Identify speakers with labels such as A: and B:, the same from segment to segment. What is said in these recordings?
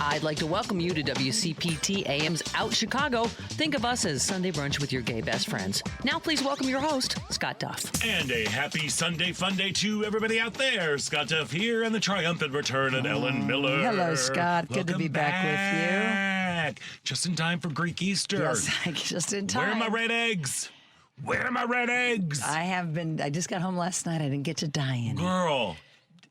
A: I'd like to welcome you to WCPT AM's Out Chicago. Think of us as Sunday brunch with your gay best friends. Now please welcome your host, Scott Duff.
B: And a happy Sunday fun day to everybody out there. Scott Duff here and the triumphant return of Ellen Miller.
C: Hello, Scott. Good to be back with
B: you. Just in time for Greek Easter.
C: Yes, just in time.
B: Where are my red eggs? Where are my red eggs?
C: I just got home last night. I didn't get to dye any.
B: Girl.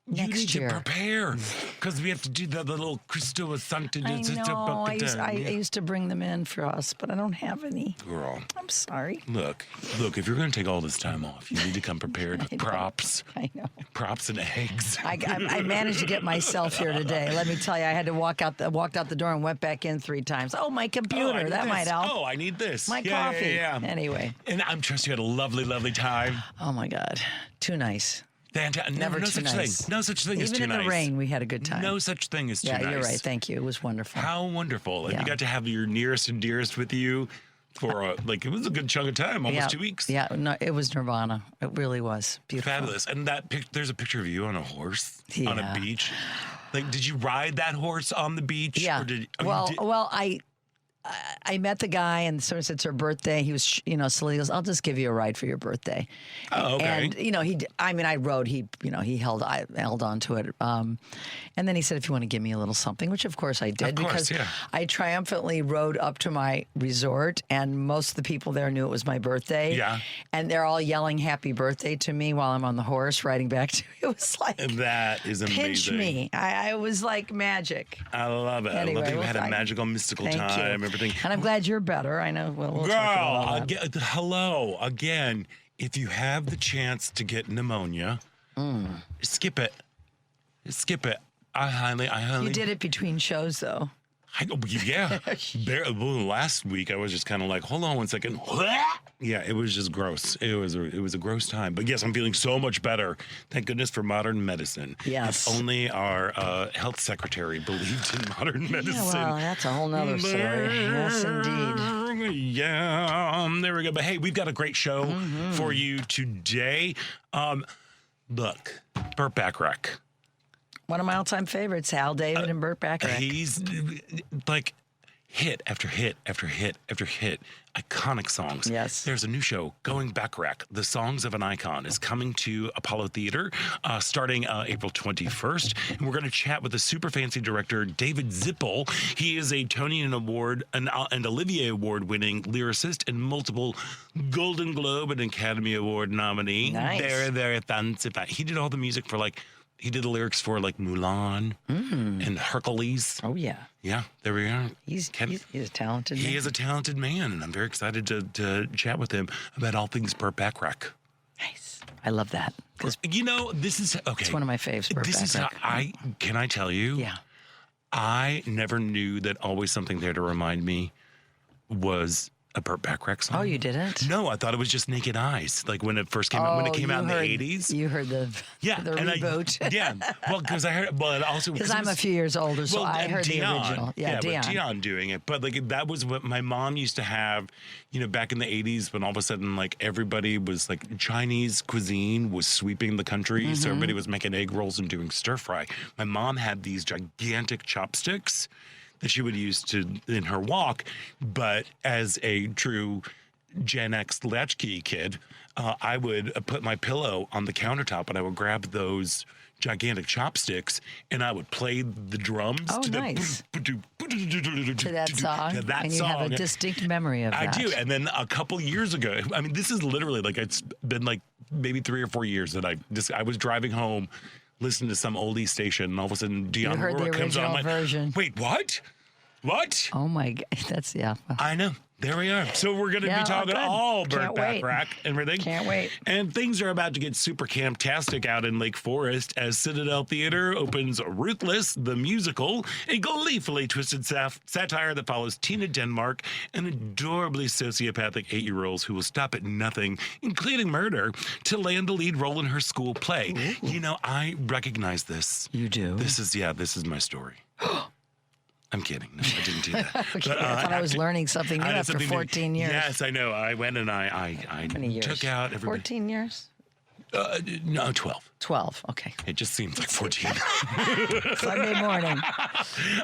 C: Next
B: you need
C: year.
B: to prepare because we have to do the little Christo Sancta.
C: I know. I used to bring them in for us, but I don't have any.
B: Girl.
C: I'm sorry.
B: Look, if you're going to take all this time off, you need to come prepared with props.
C: I know.
B: Props and eggs.
C: I managed to get myself here today. Let me tell you, I had to walked out the door and went back in 3 times. Oh, my computer. That might help.
B: Oh, I need this.
C: My coffee.
B: Yeah.
C: Anyway.
B: And I'm trust you had a lovely, lovely time.
C: Oh, my God. Too nice.
B: Never
C: no
B: such
C: nice.
B: thing. No such thing as too nice.
C: Even in the rain, we had a good time.
B: No such thing as too nice.
C: Yeah, you're right. Thank you. It was wonderful.
B: How wonderful. And you got to have your nearest and dearest with you for, it was a good chunk of time, almost 2 weeks.
C: Yeah, no, it was nirvana. It really was. Beautiful.
B: Fabulous. And there's a picture of you on a horse on a beach. Like, did you ride that horse on the beach?
C: Yeah.
B: Or
C: I met the guy, and someone said it's her birthday. He was, silly. He goes, "I'll just give you a ride for your birthday."
B: Oh, okay.
C: And I rode. He held on to it. And then he said, "If you want to give me a little something," which of course I did, because I triumphantly rode up to my resort, and most of the people there knew it was my birthday.
B: Yeah.
C: And they're all yelling "Happy Birthday" to me while I'm on the horse riding back to. It was like
B: that is amazing.
C: Pinch me. I was like magic.
B: I love it.
C: Anyway,
B: I love that you had a magical, mystical time.
C: You.
B: Everything.
C: And I'm glad you're better. I know. We'll
B: Girl,
C: talk about that.
B: hello again. If you have the chance to get pneumonia, skip it. Skip it. I highly.
C: You did it between shows, though.
B: Yeah. Last week I was just kind of like, hold on one second. Yeah, it was just gross. It was a gross time. But yes, I'm feeling so much better. Thank goodness for modern medicine.
C: Yes.
B: If only our health secretary believed in modern medicine.
C: Yeah, well, that's a whole nother story. Yes, indeed.
B: Yeah, there we go. But hey, we've got a great show for you today. Look, Burt Bacharach.
C: One of my all-time favorites, Hal David and Burt Bacharach.
B: He's like hit after hit after hit after hit. Iconic songs.
C: Yes.
B: There's a new show, Going Bacharach, The Songs of an Icon, is coming to Apollo Theater starting April 21st. And we're going to chat with the super fancy director, David Zippel. He is a Tony Award and Olivier Award winning lyricist and multiple Golden Globe and Academy Award nominee.
C: Nice.
B: Very, very fancy. He did all the music for he did the lyrics for Mulan and Hercules.
C: Oh, yeah.
B: Yeah, there we are.
C: He's a talented man.
B: He is a talented man, and I'm very excited to chat with him about all things Burt Bacharach.
C: Nice. I love that.
B: This is, okay.
C: It's one of my faves, Burt Bacharach.
B: Can I tell you?
C: Yeah.
B: I never knew that Always Something There to Remind Me was a Burt Bacharach song.
C: Oh, you didn't?
B: No, I thought it was just Naked Eyes, like when it first came out, when it came out in the 80s.
C: You heard the reboot.
B: Well, because I heard, but also
C: because I'm a few years older, so I heard the original.
B: Yeah, Dion doing it. But that was what my mom used to have, back in the 80s, when all of a sudden everybody was Chinese cuisine was sweeping the country, so everybody was making egg rolls and doing stir fry. My mom had these gigantic chopsticks that she would use in her walk, but as a true Gen X latchkey kid, I would put my pillow on the countertop and I would grab those gigantic chopsticks and I would play the drums
C: to
B: nice.
C: To that song. And you have a distinct memory of that.
B: I do. And then a couple years ago, this is literally it's been maybe 3 or 4 years that I was driving home listening to some oldie station, and all of a sudden Dionne Warwick comes on.
C: Version.
B: Wait, what? What?
C: Oh my God, that's
B: I know. There we are. So we're going to be talking all Burt Bacharach and everything.
C: Can't wait.
B: And things are about to get super camp-tastic out in Lake Forest as Citadel Theater opens Ruthless, the musical, a gleefully twisted satire that follows Tina Denmark, an adorably sociopathic 8-year-old who will stop at nothing, including murder, to land the lead role in her school play. Ooh. I recognize this.
C: You do?
B: This is my story. I'm kidding. No, I didn't do that.
C: Okay, but, I thought I was learning something new after 14 years.
B: Yes, I know. I went and I
C: How many years?
B: took out everybody.
C: 14 years?
B: No, 12.
C: 12. Okay.
B: It just seems like 14.
C: Sunday morning.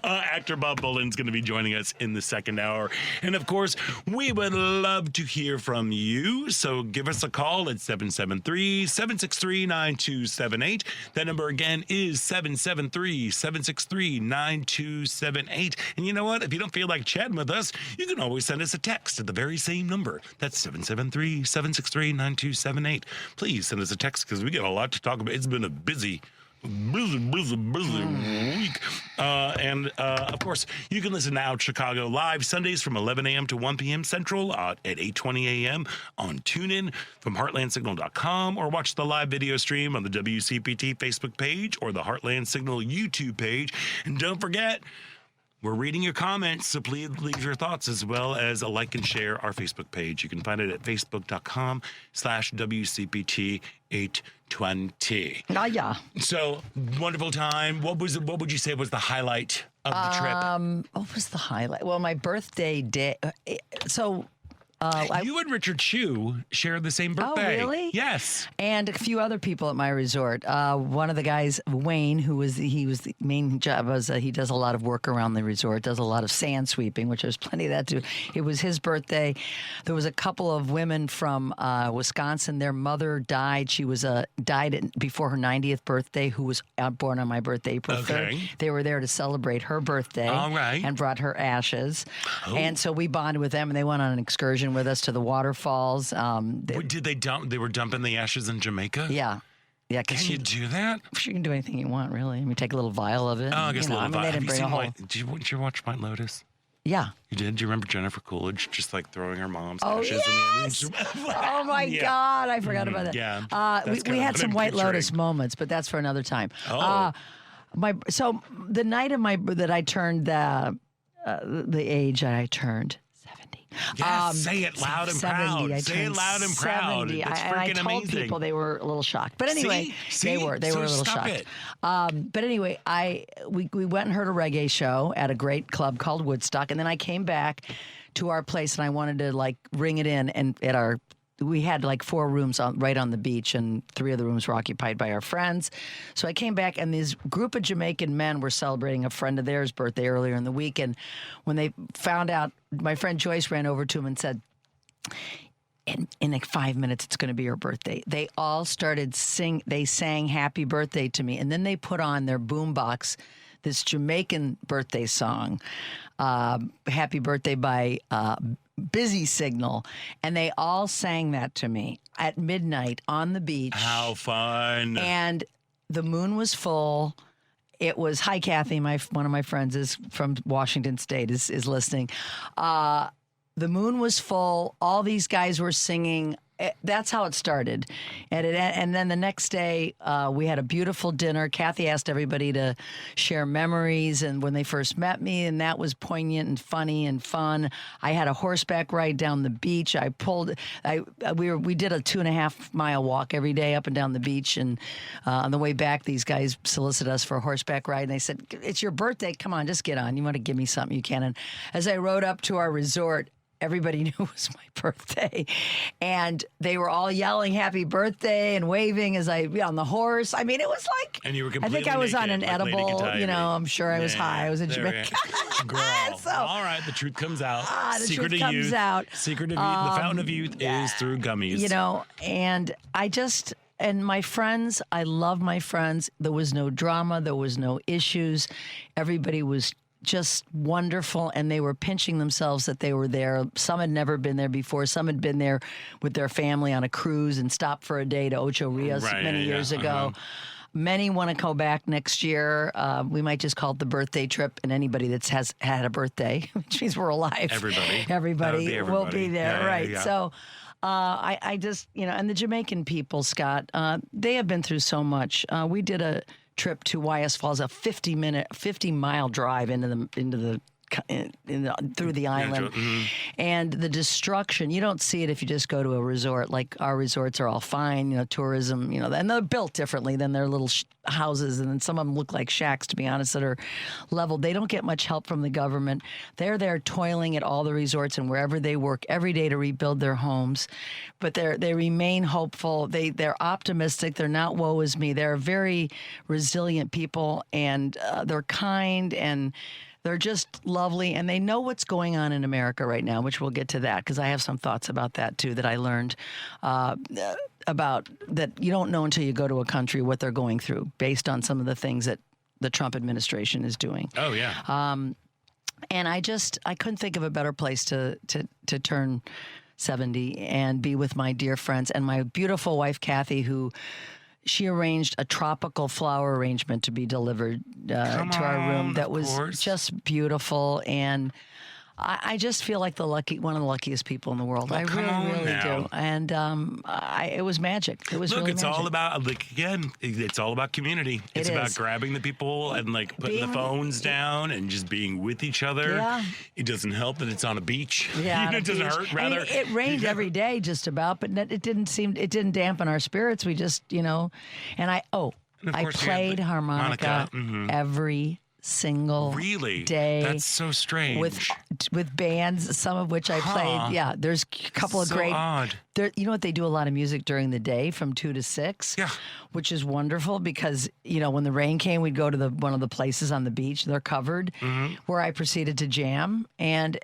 B: Actor Bob Bullen's going to be joining us in the second hour. And of course, we would love to hear from you. So give us a call at 773-763-9278. That number again is 773-763-9278. And you know what? If you don't feel like chatting with us, you can always send us a text at the very same number. That's 773-763-9278. Please send us a text because we got a lot to talk about. It's been a busy week. Of course, you can listen to Out Chicago live Sundays from 11 a.m. to 1 p.m. Central at 8:20 a.m. on TuneIn from heartlandsignal.com, or watch the live video stream on the WCPT Facebook page or the Heartland Signal YouTube page. And don't forget, we're reading your comments, so please leave your thoughts as well as a like and share our Facebook page. You can find it at facebook.com/WCPT820.
C: Oh, yeah.
B: So, wonderful time. What would you say was the highlight of the trip?
C: What was the highlight? Well, my birthday day. So...
B: you and Richard Chu share the same birthday.
C: Oh, really?
B: Yes.
C: And a few other people at my resort. One of the guys, Wayne, he was the main job was he does a lot of work around the resort, does a lot of sand sweeping, which there's plenty of that too. It was his birthday. There was a couple of women from Wisconsin. Their mother died. She was died before her 90th birthday, who was born on my birthday, April 3rd. They were there to celebrate her birthday.
B: All right.
C: And brought her ashes.
B: Oh.
C: And so we bonded with them, and they went on an excursion with us to the waterfalls.
B: Did they dump? They were dumping the ashes in Jamaica?
C: Yeah. Yeah,
B: Can you do that?
C: You can do anything you want, really. I mean, take a little vial of it.
B: Oh, I guess a little vial.
C: They didn't bring a whole...
B: Did you watch White Lotus?
C: Yeah.
B: You did? Do you remember Jennifer Coolidge just like throwing her mom's ashes
C: yes!
B: in the image?
C: Oh, my God. I forgot about that.
B: Yeah.
C: We had some White Lotus moments, but that's for another time.
B: Oh.
C: So the night of that I turned the age that I turned, 70.
B: Yes, say it loud and
C: 70,
B: proud. Say it loud and proud.
C: 70.
B: It's
C: And I
B: freaking
C: told
B: amazing.
C: people they were a little shocked. But anyway,
B: See?
C: they were a little
B: stop
C: shocked.
B: It.
C: But anyway, we went and heard a reggae show at a great club called Woodstock, and then I came back to our place and I wanted to like ring it in, and we had like 4 rooms right on the beach, and 3 of the rooms were occupied by our friends. So I came back, and this group of Jamaican men were celebrating a friend of theirs' birthday earlier in the week. And when they found out, my friend Joyce ran over to him and said, in like 5 minutes, it's going to be your birthday. They all started they sang happy birthday to me. And then they put on their boombox this Jamaican birthday song, Happy Birthday by Busy Signal, and they all sang that to me at midnight on the beach.
B: How fun.
C: And the moon was full. It was, hi, Kathy, one of my friends is from Washington State, is listening. The moon was full. All these guys were singing. That's how it started. And then the next day, we had a beautiful dinner. Kathy asked everybody to share memories and when they first met me, and that was poignant and funny and fun. I had a horseback ride down the beach. We did a 2.5-mile walk every day up and down the beach, and on the way back, these guys solicited us for a horseback ride, and they said, "It's your birthday. Come on, just get on. You want to give me something, you can." And as I rode up to our resort, everybody knew it was my birthday, and they were all yelling "Happy Birthday" and waving as I on the horse. I mean, it was like,
B: and you were
C: I think I was
B: naked,
C: on an
B: like
C: edible. I'm sure I was high. I was in
B: Jamaica. Girl, all right, the truth comes out.
C: The
B: Secret
C: truth
B: of
C: comes
B: youth.
C: out.
B: Secret of youth. The fountain of youth is through gummies.
C: And and my friends, I love my friends. There was no drama. There was no issues. Everybody was just wonderful, and they were pinching themselves that they were there. Some had never been there before. Some had been there with their family on a cruise and stopped for a day to Ocho Rios many years ago. Many want to go back next year. We might just call it the birthday trip, and anybody that has had a birthday, which means we're alive. Everybody will be there, right? Yeah. So I just, and the Jamaican people, Scott, they have been through so much. We did a trip to YS Falls, a 50-mile drive through the island. And the destruction, you don't see it if you just go to a resort. Like our resorts are all fine, tourism, and they're built differently than their little houses. And then some of them look like shacks, to be honest, that are leveled. They don't get much help from the government. They're there toiling at all the resorts and wherever they work every day to rebuild their homes. But they remain hopeful. They're optimistic. They're not woe is me. They're very resilient people, and they're kind, and they're just lovely, and they know what's going on in America right now, which we'll get to that, because I have some thoughts about that, too, that I learned about that you don't know until you go to a country what they're going through based on some of the things that the Trump administration is doing.
B: Oh, yeah.
C: And I couldn't think of a better place to turn 70 and be with my dear friends and my beautiful wife, Kathy, who she arranged a tropical flower arrangement to be delivered to our room that was just beautiful. And I just feel like one of the luckiest people in the world. I really do. And it was magic. It was really
B: it's
C: magic.
B: all about, it's all about community. It's about grabbing the people and putting the phones down and just being with each other.
C: Yeah.
B: It doesn't help that it's on a beach.
C: Yeah,
B: it doesn't hurt. Rather,
C: it rained every day just about, but it didn't dampen our spirits. We just, and I played harmonica every single day.
B: That's so strange.
C: With bands, some of which I played. Yeah, there's a couple of great.
B: Odd.
C: You know what, they do a lot of music during the day from 2 to 6.
B: Yeah,
C: which is wonderful because when the rain came, we'd go to one of the places on the beach. They're covered, where I proceeded to jam, and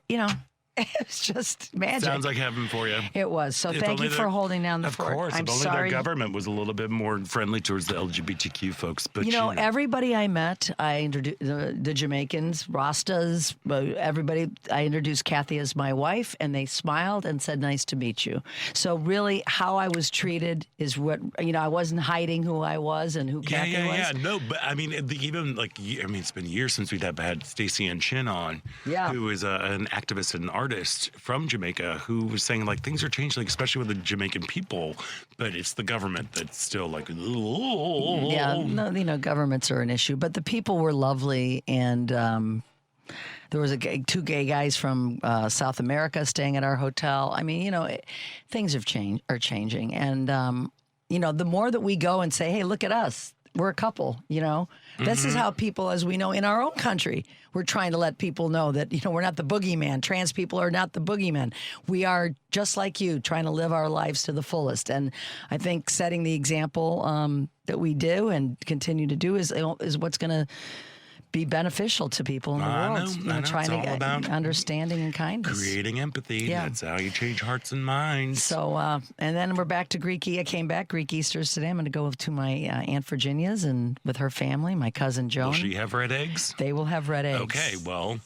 C: it was just magic.
B: Sounds like heaven for you.
C: It was. So thank you for holding down the fort.
B: Of course.
C: I'm
B: if only
C: sorry.
B: their government was a little bit more friendly towards the LGBTQ folks. But
C: everybody I met, I introduced the Jamaicans, Rastas, everybody. I introduced Kathy as my wife, and they smiled and said, "Nice to meet you." So really, how I was treated is what I wasn't hiding who I was and who Kathy was.
B: Yeah. No, but I mean, it's been years since we've had Stacey Ann Chin on, who is an activist and an artist from Jamaica, who was saying things are changing, especially with the Jamaican people, but it's the government that's still
C: governments are an issue, but the people were lovely, and there was two gay guys from South America staying at our hotel. I mean, things are changing, and the more that we go and say, "Hey, look at us. We're a couple," This is how people, as we know, in our own country, we're trying to let people know that, we're not the boogeyman. Trans people are not the boogeyman. We are just like you, trying to live our lives to the fullest. And I think setting the example that we do and continue to do is what's going to be beneficial to people in the world.
B: I know.
C: Trying
B: it's
C: to
B: all
C: get
B: about
C: understanding and kindness.
B: Creating empathy.
C: Yeah.
B: That's how you change hearts and minds.
C: So, and then we're back to Greek. I came back Greek Easters today. I'm going to go to my Aunt Virginia's and with her family, my cousin Joan.
B: Will she have red eggs?
C: They will have red eggs.
B: Okay, well,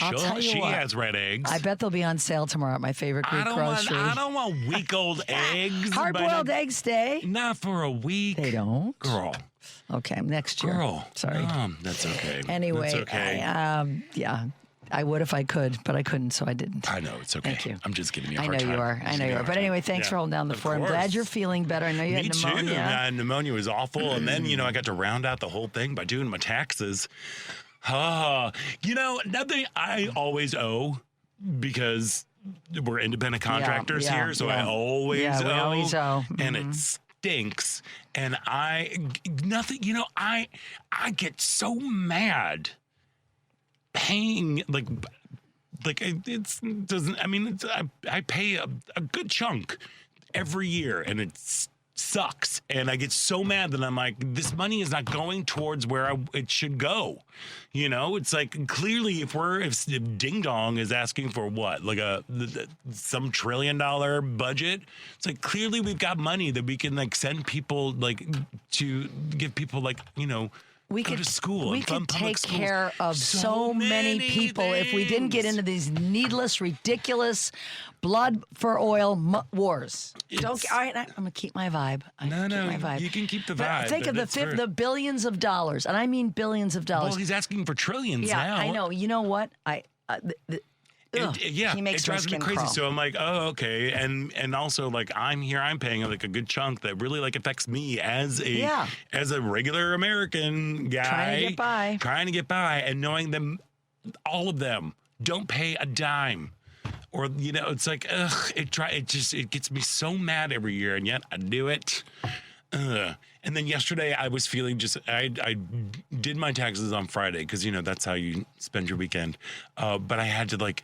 C: I'll tell you
B: she
C: what,
B: has red eggs.
C: I bet they'll be on sale tomorrow at my favorite Greek grocery.
B: I don't want week-old eggs.
C: Hard-boiled eggs stay.
B: Not for a week.
C: They don't.
B: Girl.
C: Okay, next year.
B: Girl.
C: Sorry.
B: That's okay.
C: Anyway,
B: that's okay.
C: I would if I could, but I couldn't, so I didn't.
B: I know, it's okay.
C: Thank you.
B: I'm just giving you a
C: I
B: hard
C: know
B: time.
C: you are. I know you are. But anyway, thanks for holding down the fort. I'm glad you're feeling better. I know you had pneumonia.
B: Me too. Pneumonia was awful. And then, I got to round out the whole thing by doing my taxes. Nothing I always owe because we're independent contractors here. So I always owe.
C: We always owe.
B: And it stinks. And I get so mad paying it doesn't. I mean, I pay a good chunk every year, and it sucks. And I get so mad that I'm like, this money is not going towards where it should go. It's like clearly if Ding Dong is asking for what, some $1 trillion budget, it's like clearly we've got money that we can send people to give people
C: we
B: go
C: could
B: to school.
C: We could take care of so many people if we didn't get into these needless, ridiculous, blood for oil wars. All right, I'm gonna keep my vibe.
B: You can keep the vibe.
C: But think of the billions of dollars, and I mean billions of dollars.
B: Well, he's asking for trillions now.
C: Yeah, I know. You know what? He makes
B: it drives me crazy.
C: crawl.
B: So I'm like, oh, okay, and also I'm paying a good chunk that really affects me as a regular American guy
C: trying to get by,
B: and knowing them, all of them don't pay a dime or it's like, ugh, it gets me so mad every year, and yet I do it. And then yesterday I was feeling I did my taxes on Friday because that's how you spend your weekend. But I had to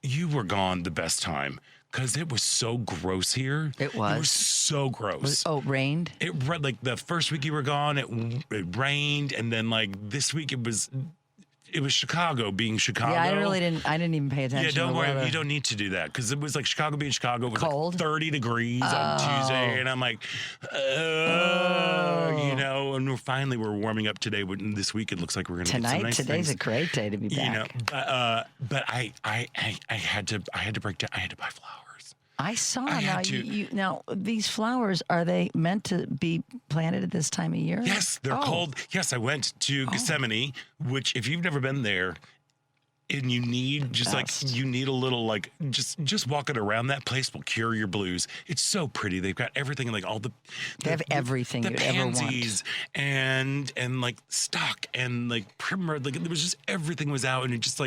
B: you were gone the best time because it was so gross here.
C: It was
B: so gross.
C: It rained?
B: It the first week you were gone, it rained, and then this week it was Chicago being Chicago.
C: Yeah, I didn't even pay attention.
B: Yeah, don't worry.
C: Weather.
B: You don't need to do that because it was like Chicago being Chicago. It was
C: cold.
B: 30 degrees on Tuesday, and I'm like, and we're warming up today. But this week it looks like we're going to get some nice
C: Today's
B: things.
C: a great day to be back.
B: But I had to break down. I had to buy flowers.
C: I saw now these flowers, are they meant to be planted at this time of year?
B: Yes, they're called. Yes, I went to Gethsemane, which if you've never been there, and you need you need a little just walking around that place will cure your blues. It's so pretty. They've got everything all the
C: they have everything you'd ever want.
B: Pansies and stock and primrose. There was just everything was out, and it just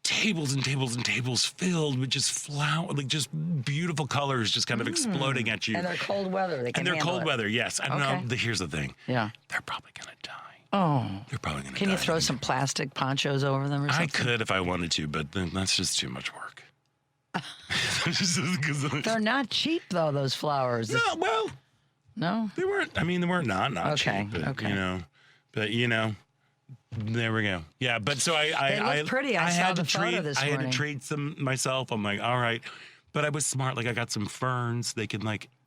B: tables and tables and tables filled with just flower, just beautiful colors just kind of exploding at you.
C: And they're cold weather. They're
B: cold weather, yes. I know. Here's the thing.
C: Yeah.
B: They're probably going to die.
C: Oh.
B: They're probably going to die.
C: Can you throw some plastic ponchos over them or something?
B: I could if I wanted to, but then that's just too much work.
C: They're not cheap, though, those flowers.
B: No, well.
C: No?
B: They weren't. I mean, they weren't not cheap. But,
C: okay.
B: There we go. Yeah, but so
C: they look pretty. I saw the photo this morning.
B: I had to treat some myself. I'm like, all right. But I was smart. I got some ferns. They can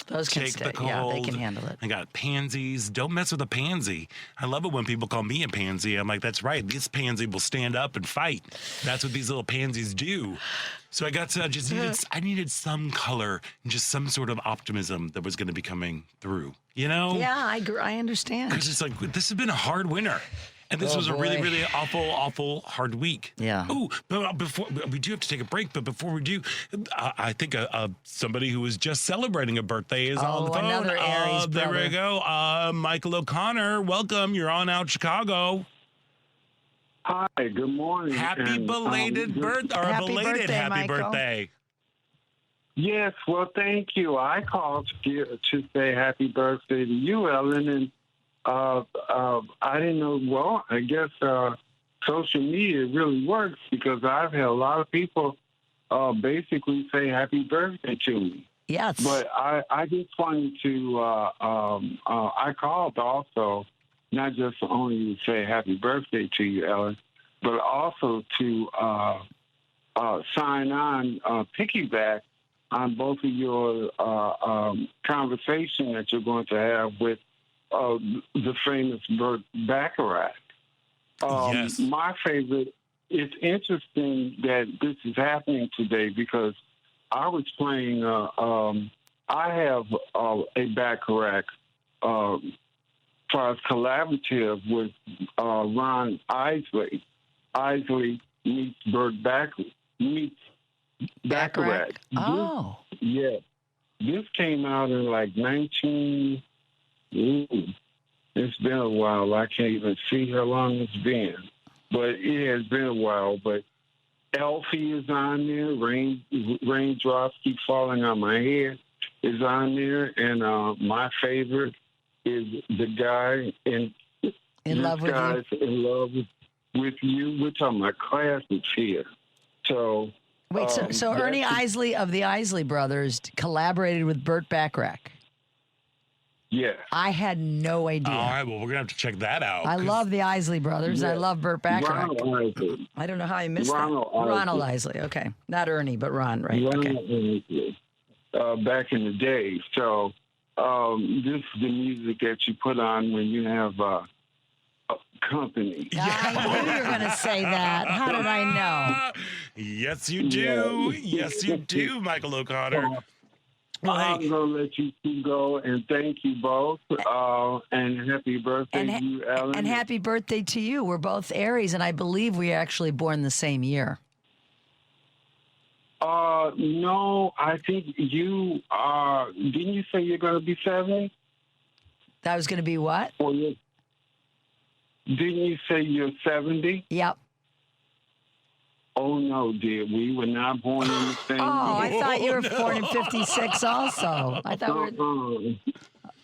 C: those can
B: take
C: stay.
B: the cold.
C: Yeah, they can handle it.
B: I got pansies. Don't mess with a pansy. I love it when people call me a pansy. I'm like, that's right. This pansy will stand up and fight. That's what these little pansies do. So I got to I needed some color and just some sort of optimism that was going to be coming through.
C: Yeah, I understand.
B: Because it's this has been a hard winter. And this was a really, really awful, hard week.
C: Yeah.
B: Oh, but before we do have to take a break. But before we do, I think somebody who was just celebrating a birthday is on the phone.
C: Another Aries brother.
B: There we go. Michael O'Connor, welcome. You're on Out Chicago.
D: Hi. Good morning.
B: Happy belated birthday. Happy birthday.
D: Yes. Well, thank you. I called to say happy birthday to you, Ellen, and. I didn't know. Well, I guess social media really works because I've had a lot of people basically say happy birthday to me.
C: Yes.
D: But I just wanted to, I called also, not just only to say happy birthday to you, Ellen, but also to sign on, piggyback on both of your conversation that you're going to have with the famous Burt Bacharach.
B: Yes.
D: My favorite, it's interesting that this is happening today because I was playing, I have a Bacharach as far as collaborative with Ron Isley. Isley meets Burt Bacharach.
C: Oh.
D: Yeah. This came out in 19... it's been a while. I can't even see how long it's been. But it has been a while. But Elfie is on there. Raindrops Keep Falling on My Head is on there. And my favorite is the guy in
C: love with you.
D: In love with you. We're talking about classics here. So
C: wait, so Ernie Isley of the Isley Brothers collaborated with Burt Bacharach.
D: Yeah.
C: I had no idea.
B: All right, well, we're going to have to check that out.
C: I love the Isley Brothers.
D: Yeah.
C: I love Burt Bacharach.
D: Ronald Isley.
C: I don't know how I missed
D: Ronald
C: that.
D: Isley.
C: Ronald Isley. Okay. Not Ernie, but Ron, right?
D: Ronald
C: Okay.
D: Isley, back in the day. So this is the music that you put on when you have company.
C: I knew you were going to say that. How did I know?
B: Yes, you do. Yes, you do, Michael O'Connor. Well,
D: I'm going to let you two go, and thank you both, and happy birthday to you, Ellen.
C: And happy birthday to you. We're both Aries, and I believe we are actually born the same year.
D: No, I think you are. Didn't you say you're going to be 70?
C: That was going to be what?
D: Didn't you say you're 70?
C: Yep.
D: Oh, no, dear. We were not born in the same
C: Oh, I
D: year.
C: thought you were born in 56 also. I thought we were...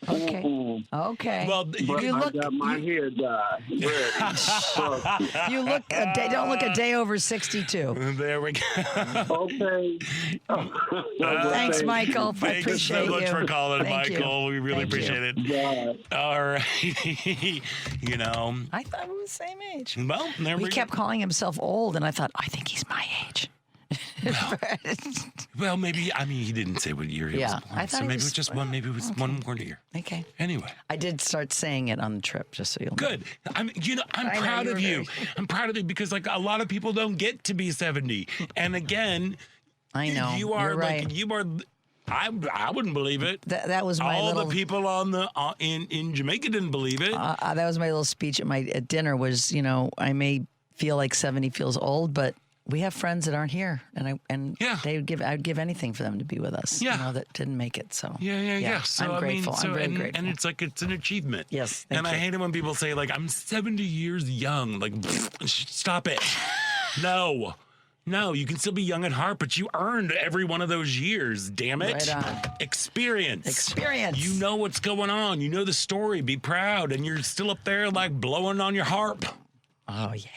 C: Okay. Okay.
B: Well,
D: But
C: you
D: I
C: look,
D: got my hair dyed. Ready.
C: you look a day, don't look a day over 62.
B: There we go.
D: Okay.
C: Thanks, Michael. I
B: Thank you
C: appreciate
B: so much
C: you.
B: for calling,
C: Thank
B: Michael.
C: you.
B: We really
C: Thank you.
B: appreciate it.
D: Yeah.
B: All right. You know,
C: I thought we were the same age.
B: well, there
C: He
B: we
C: kept calling himself old, and I thought, I think he's my age.
B: Well, maybe, I mean, he didn't say what year he
C: Yeah,
B: was born.
C: I thought
B: So
C: he
B: maybe
C: was-
B: it was just one, maybe it was one more year.
C: Okay.
B: Anyway.
C: I did start saying it on the trip, just so you'll know.
B: Good. I'm
C: I know,
B: proud
C: you
B: of
C: were
B: you.
C: very-
B: I'm proud of you because like a lot of people don't get to be 70. And again,
C: I know.
B: you are
C: You're right.
B: like, you are, I wouldn't believe it.
C: That was my
B: All
C: little...
B: the people on the in Jamaica didn't believe it.
C: that was my little speech at dinner was, you know, I may feel like 70 feels old, but we have friends that aren't here, and
B: Yeah.
C: I'd give anything for them to be with us.
B: Yeah.
C: You know, that didn't make it. So
B: Yeah. So
C: I'm grateful. I'm very
B: and,
C: grateful.
B: and it's like it's an achievement.
C: Yes, thank
B: And I
C: you.
B: hate it when people say like I'm 70 years young. Like, stop it. No, you can still be young at heart, but you earned every one of those years. Damn it.
C: Right on.
B: Experience.
C: Experience.
B: You know what's going on. You know the story. Be proud, and you're still up there like blowing on your harp.
C: Oh yeah.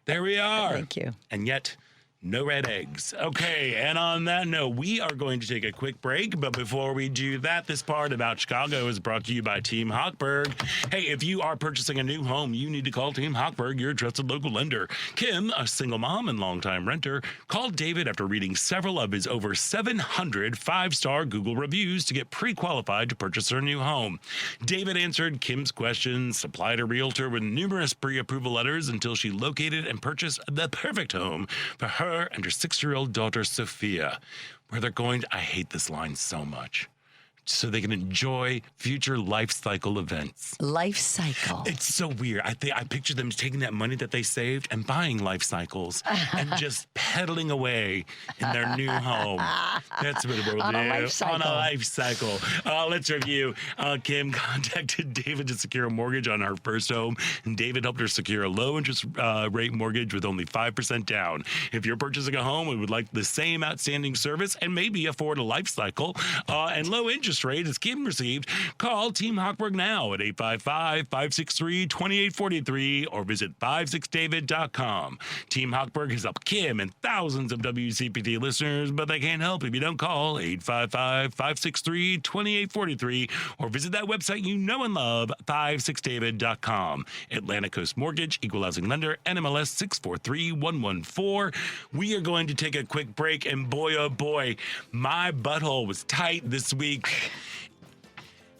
B: There we are.
C: Thank you.
B: And yet, no red eggs. Okay, and on that note, we are going to take a quick break. But before we do that, this part about Chicago is brought to you by Team Hochberg. Hey, if you are purchasing a new home, you need to call Team Hochberg, your trusted local lender. Kim, a single mom and longtime renter, called David after reading several of his over 700 five-star Google reviews to get pre-qualified to purchase her new home. David answered Kim's questions, supplied a realtor with numerous pre-approval letters until she located and purchased the perfect home for her and her 6-year-old daughter, Sophia, where they're going to, I hate this line so much, so they can enjoy future life cycle events.
C: Life cycle.
B: It's so weird. I picture them taking that money that they saved and buying life cycles and just pedaling away in their new home. That's what it will do.
C: On a life cycle.
B: On a life cycle. Let's review. Kim contacted David to secure a mortgage on her first home, and David helped her secure a low interest rate mortgage with only 5% down. If you're purchasing a home and would like the same outstanding service and maybe afford a life cycle and low interest rate as Kim received, call Team Hochberg now at 855-563-2843 or visit 56david.com. Team Hochberg has helped Kim and thousands of WCPT listeners, but they can't help if you don't call 855-563-2843 or visit that website you know and love, 56david.com. Atlantic Coast Mortgage, Equal Housing Lender, NMLS 643114. We are going to take a quick break, and boy, oh boy, my butthole was tight this week.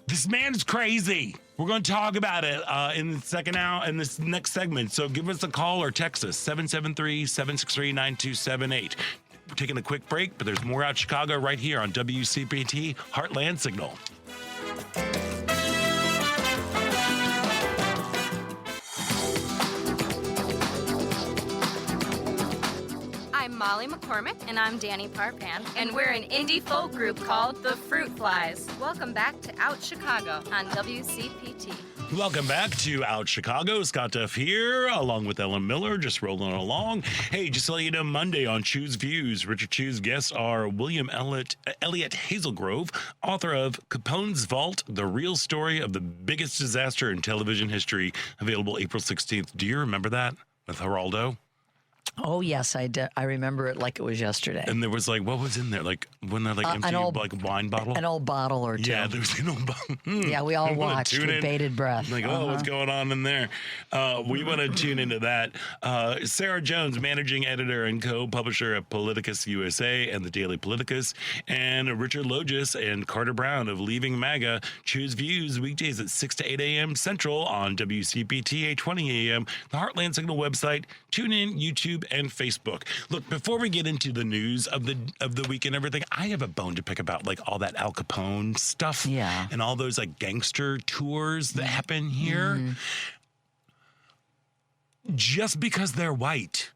B: This man's crazy. We're going to talk about it in the second hour, in this next segment. So give us a call or text us, 773-763-9278. We're taking a quick break, but there's more out Chicago right here on WCPT Heartland Signal.
E: I'm Molly McCormick. And I'm Danny Parpan. And we're an indie folk group called The Fruit Flies. Welcome back to Out Chicago on WCPT.
B: Welcome back to Out Chicago. Scott Duff here, along with Ellen Miller, just rolling along. Hey, just to let you know, Monday on Choose Views, Richard Choose guests are William Elliott Hazelgrove, author of Capone's Vault, The Real Story of the Biggest Disaster in Television History, available April 16th. Do you remember that with Geraldo?
C: Oh yes, I remember it like it was yesterday.
B: And there was like, what was in there? Like, when they're like empty, like a wine bottle?
C: An old bottle or two.
B: Yeah, there was an old bottle.
C: Yeah, we all watched with bated breath.
B: Like, oh, what's going on in there? We want to tune into that. Sarah Jones, managing editor and co-publisher of Politicus USA and the Daily Politicus, and Richard Logis and Carter Brown of Leaving MAGA. Choose Views weekdays at 6 to 8 a.m. Central on WCPT 820 a.m. The Heartland Signal website. Tune in, YouTube, and Facebook. Look, before we get into the news of the week and everything, I have a bone to pick about like all that Al Capone stuff,
C: yeah,
B: and all those like gangster tours that happen here. Just because they're white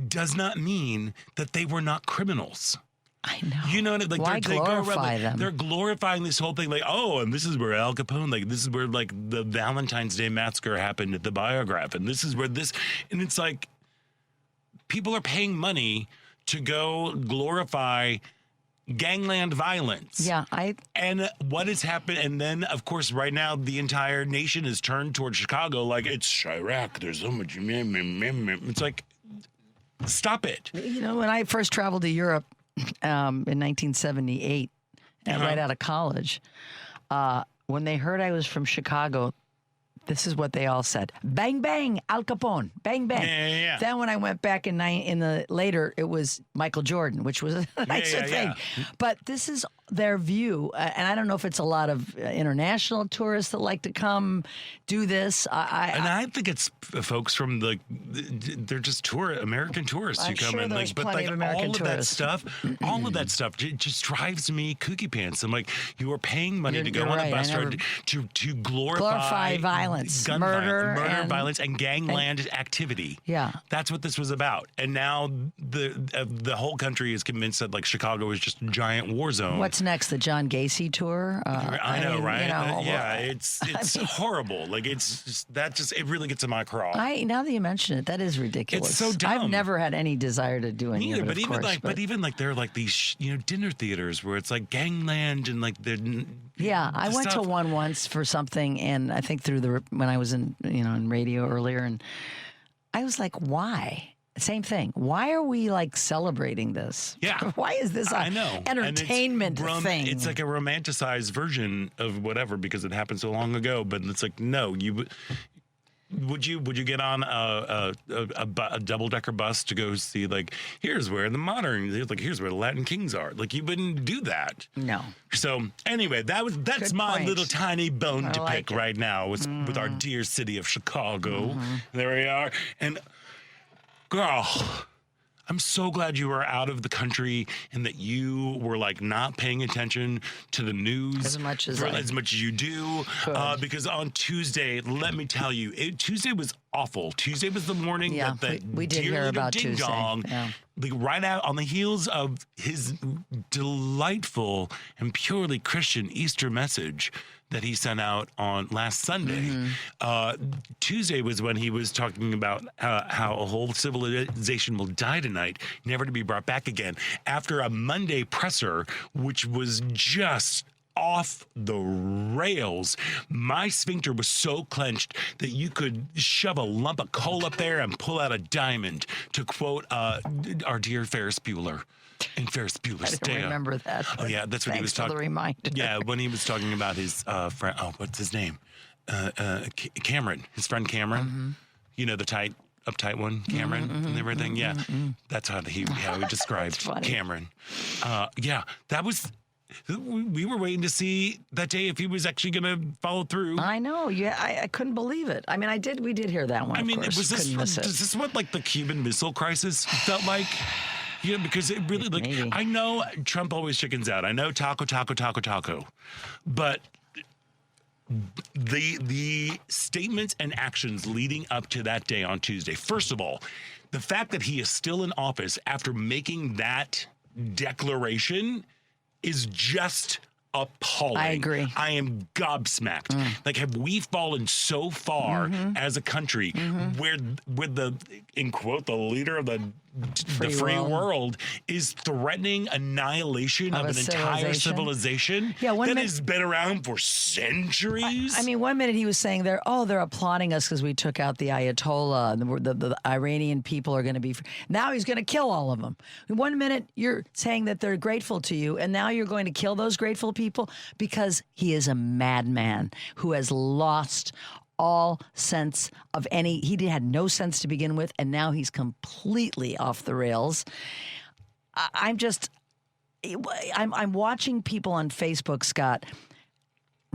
B: does not mean that they were not criminals.
C: I know.
B: You know, like
C: why
B: they go
C: glorify
B: around,
C: them?
B: They're glorifying this whole thing, like, oh, and this is where Al Capone, like, this is where like the Valentine's Day massacre happened at the Biograph, and this is where this, and it's like, people are paying money to go glorify gangland violence.
C: Yeah,
B: and what has happened, and then of course right now the entire nation is turned towards Chicago like it's Chirac. There's so much. It's like, stop it.
C: When I first traveled to Europe in 1978, and right out of college, when they heard I was from Chicago, this is what they all said: "Bang bang, Al Capone, bang bang."
B: Yeah.
C: Then when I went back in the later, it was Michael Jordan, which was a nicer thing. But this is their view, and I don't know if it's a lot of international tourists that like to come do this.
B: I think it's folks from they're just American tourists who come
C: sure
B: in,
C: there's
B: but
C: plenty
B: like
C: of American
B: all of
C: tourists.
B: all of that stuff just drives me kooky pants. I'm like, you are paying money to go on the bus to glorify
C: violence,
B: gun
C: murder,
B: violence, violence, and gangland activity.
C: Yeah,
B: that's what this was about. And now the whole country is convinced that like Chicago is just a giant war zone.
C: What's next? The John Gacy tour?
B: I know, right? It's horrible. Like it really gets in my craw.
C: Now that you mention it, that is ridiculous.
B: It's so dumb.
C: I've never had any desire to do any of it.
B: But even there are like these dinner theaters where it's like gangland and like
C: I went to one once for something, and I think when I was in radio earlier, and I was like, why? Same thing. Why are we like celebrating this?
B: Yeah.
C: Why is this entertainment thing?
B: It's like a romanticized version of whatever because it happened so long ago. But it's like, no, would you get on a double-decker bus to go see like here's where the Latin Kings are? Like you wouldn't do that.
C: No.
B: So anyway, that's my little tiny bone to pick right now with our dear city of Chicago. There we are. And girl, I'm so glad you were out of the country and that you were like not paying attention to the news
C: as much as
B: you do. Because on Tuesday, let me tell you, Tuesday was awful. Tuesday was the morning that
C: we did hear about Tuesday.
B: Dong, like right out on the heels of his delightful and purely Christian Easter message that he sent out on last Sunday. Tuesday was when he was talking about how a whole civilization will die tonight, never to be brought back again. After a Monday presser, which was just off the rails. My sphincter was so clenched that you could shove a lump of coal up there and pull out a diamond, to quote our dear Ferris Bueller. In Ferris Bueller's Day.
C: I remember that.
B: Oh yeah, that's what he was talking.
C: Thanks for the reminder.
B: Yeah, when he was talking about his friend. Oh, what's his name? Cameron. His friend Cameron. You know, the uptight one, Cameron, and everything. Yeah, that's how he described Cameron. Yeah, that was. We were waiting to see that day if he was actually going to follow through.
C: I know. Yeah, I couldn't believe it. I mean, we did hear that one.
B: I mean,
C: of course.
B: is this what like the Cuban Missile Crisis felt like? Yeah, because it really
C: Maybe.
B: I know Trump always chickens out. I know taco, but the statements and actions leading up to that day on Tuesday. First of all, the fact that he is still in office after making that declaration is just appalling.
C: I agree.
B: I am gobsmacked. Like, have we fallen so far as a country where the, in quote, the leader of the free world is threatening annihilation of an entire civilization that has been around for centuries?
C: I mean, 1 minute he was saying they're applauding us because we took out the Ayatollah and the Iranian people are going to be free. Now he's going to kill all of them. 1 minute you're saying that they're grateful to you, and now you're going to kill those grateful people because he is a madman who has lost all sense of he had no sense to begin with, and now he's completely off the rails. I'm watching people on Facebook, Scott,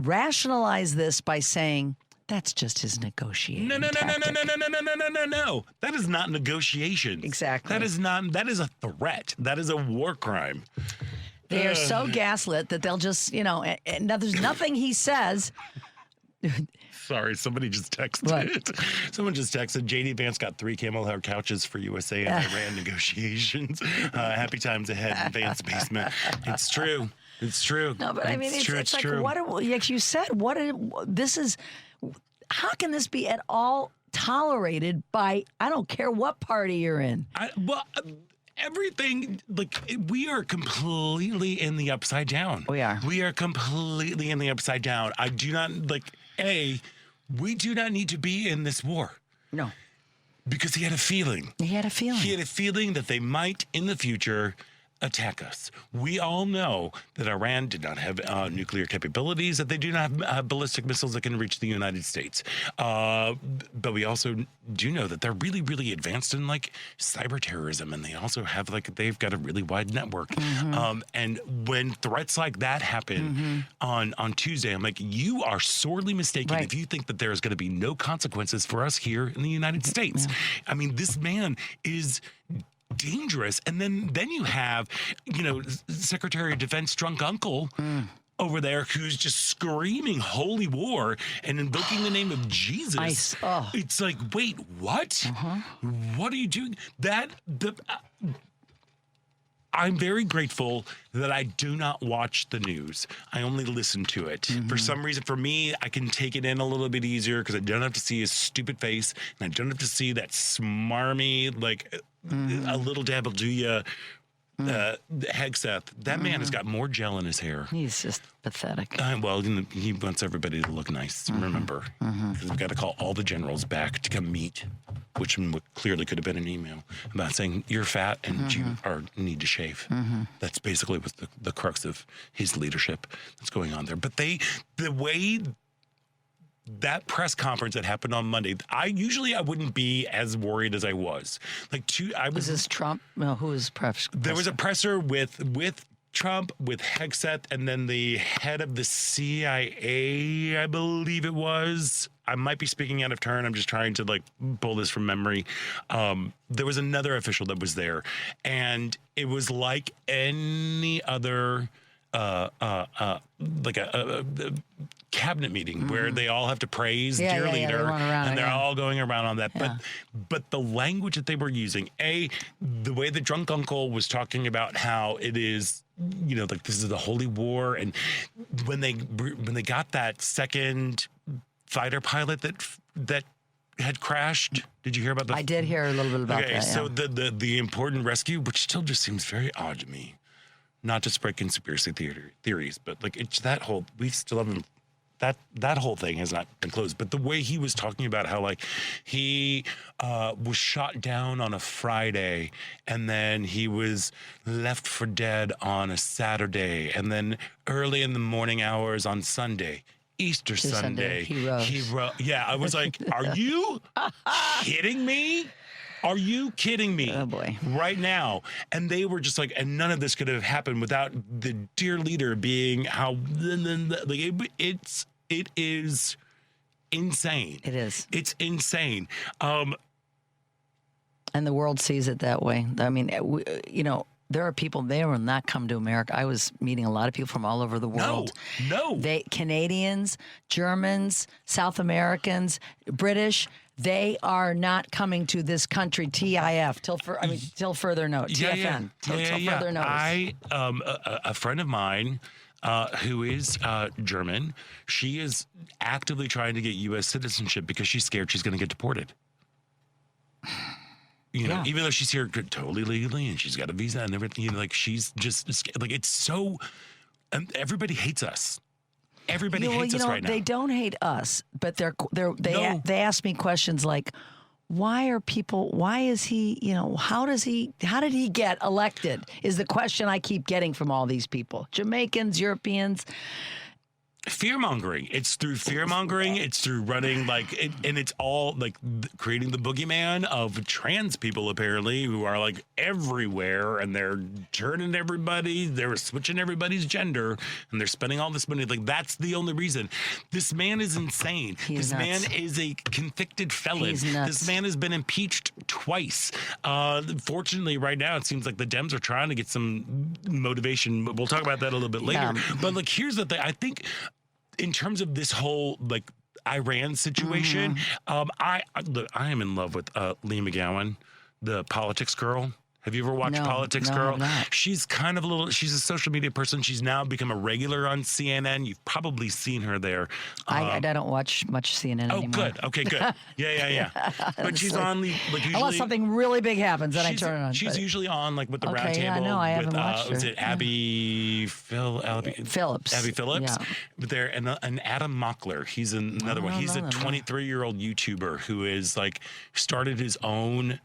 C: rationalize this by saying that's just his negotiating tactic.
B: No. That is not negotiation.
C: Exactly.
B: That is a threat. That is a war crime.
C: They are so gaslit that they'll just, now there's nothing he says.
B: Sorry, somebody just texted. Someone just texted, J.D. Vance got 3 camel hair couches for USA and Iran negotiations. Happy times ahead in Vance basement. It's true. It's true.
C: No, but I mean, it's like, true. Like you said, how can this be at all tolerated by, I don't care what party you're in.
B: Everything, like, we are completely in the upside down.
C: We are.
B: We are completely in the upside down. I do not, like, we do not need to be in this war.
C: No.
B: Because he had a feeling.
C: He had a feeling.
B: He had a feeling that they might, in the future, attack us. We all know that Iran did not have nuclear capabilities, that they do not have ballistic missiles that can reach the United States. But we also do know that they're really, really advanced in like cyber terrorism, and they also have they've got a really wide network. And when threats like that happen on Tuesday, I'm like, you are sorely mistaken if you think that there is going to be no consequences for us here in the United States. I mean, this man is dangerous. And then you have, Secretary of Defense drunk uncle over there who's just screaming holy war and invoking the name of Jesus. It's like, wait, what? What are you doing? I'm very grateful that I do not watch the news. I only listen to it. For some reason, for me, I can take it in a little bit easier because I don't have to see his stupid face and I don't have to see that smarmy, a little dab will do ya. Hegseth, that man has got more gel in his hair.
C: He's just pathetic.
B: Well, he wants everybody to look nice. Remember, we've got to call all the generals back to come meet, which clearly could have been an email about saying you're fat and you need to shave. That's basically what the crux of his leadership that's going on there. But the way that press conference that happened on Monday, I wouldn't be as worried as I was. Was
C: this Trump? No, who was press?
B: There was a presser with Trump, with Hegseth, and then the head of the CIA, I believe it was. I might be speaking out of turn. I'm just trying to pull this from memory. There was another official that was there, and it was like any other cabinet meeting where they all have to praise dear leader, and they're all going around on that. But the language that they were using, the way the drunk uncle was talking about how it is, this is the holy war, and when they got that second fighter pilot that had crashed. Did you hear about that? I
C: did hear a little bit about that.
B: Okay, so the important rescue, which still just seems very odd to me. Not to spread conspiracy theories, but it's that whole, we still haven't, that whole thing has not been closed. But the way he was talking about how he was shot down on a Friday, and then he was left for dead on a Saturday, and then early in the morning hours on Sunday, Easter Sunday, he wrote. Yeah, I was like, are you kidding me? Are you kidding me?
C: Oh, boy.
B: Right now. And they were just and none of this could have happened without the dear leader being how, it is insane.
C: It is.
B: It's insane.
C: And the world sees it that way. I mean, there are people, they will not come to America. I was meeting a lot of people from all over the world.
B: No.
C: Canadians, Germans, South Americans, British, they are not coming to this country, TIF, till further notice. TFN, till further notice.
B: A friend of mine who is German, she is actively trying to get U.S. citizenship because she's scared she's going to get deported. Even though she's here totally legally and she's got a visa and everything, she's just it's so. Everybody hates us. Everybody hates us right now.
C: They don't hate us, but they ask me questions like, why is he, how did he get elected? Is the question I keep getting from all these people. Jamaicans, Europeans.
B: Fear-mongering. It's through fear-mongering. It's through running and it's all creating the boogeyman of trans people apparently who are everywhere, and they're turning everybody, they're switching everybody's gender, and they're spending all this money. That's the only reason. This man is insane. This man is a convicted felon.
C: He's nuts.
B: This man has been impeached twice. Fortunately, right now it seems like the Dems are trying to get some motivation. We'll talk about that a little bit later. But here's the thing. I think in terms of this whole Iran situation, I am in love with Lee McGowan, the politics girl. Have you ever watched
C: No,
B: Politics
C: no,
B: Girl?
C: I've not.
B: She's kind of she's a social media person. She's now become a regular on CNN. You've probably seen her there.
C: I don't watch much CNN
B: Oh,
C: anymore.
B: good. Okay, good. Yeah. But she's on like usually.
C: Unless something really big happens, then I turn it on.
B: She's
C: but-
B: usually on like with the
C: Okay,
B: round table.
C: yeah, no, I haven't watched
B: Was
C: her.
B: it Abby
C: Phillips.
B: Abby Phillips.
C: Yeah.
B: But there and Adam Mockler. He's another one. He's a
C: no.
B: 23-year-old YouTuber who is like started his own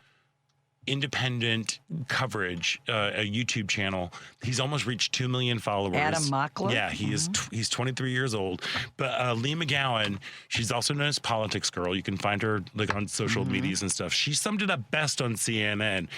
B: independent coverage, a YouTube channel. He's almost reached 2 million followers.
C: Adam Mockler?
B: Yeah, he is. He's 23 years old. But Lee McGowan, she's also known as Politics Girl. You can find her like on social medias and stuff. She summed it up best on CNN.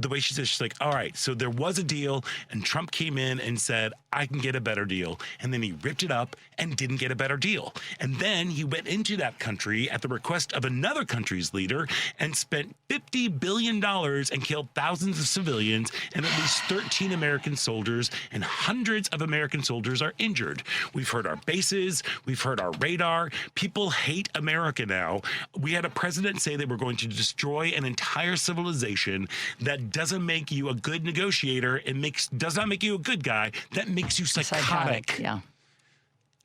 B: The way she says, she's like, all right, so there was a deal and Trump came in and said, I can get a better deal. And then he ripped it up and didn't get a better deal. And then he went into that country at the request of another country's leader and spent $50 billion and killed thousands of civilians, and at least 13 American soldiers and hundreds of American soldiers are injured. We've heard our bases. We've heard our radar. People hate America now. We had a president say they were going to destroy an entire civilization. That doesn't make you a good negotiator. It does not make you a good guy. That makes you psychotic.
C: Yeah.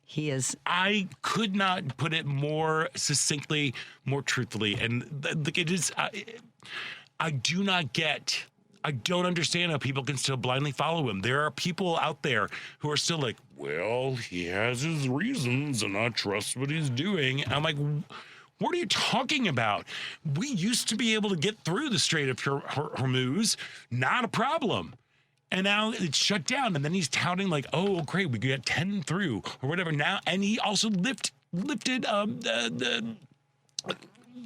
C: He is.
B: I could not put it more succinctly, more truthfully. And it is, I do not get, I don't understand how people can still blindly follow him. There are people out there who are still like, well, he has his reasons and I trust what he's doing. And I'm like, what are you talking about? We used to be able to get through the Strait of Hormuz, not a problem. And now it's shut down. And then he's touting like, oh, great, we got 10 through or whatever now. And he also lifted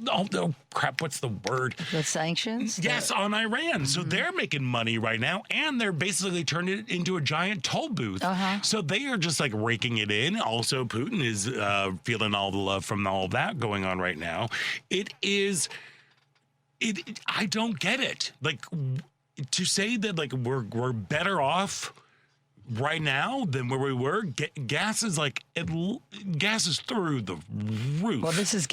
B: oh crap, what's the word?
C: The sanctions?
B: Yes, on Iran. So they're making money right now, and they're basically turned it into a giant toll booth. So they are just like raking it in. Also, Putin is feeling all the love from all of that going on right now. I don't get it. Like, to say that like we're better off right now than where we were, gas is through the roof.
C: Well, this is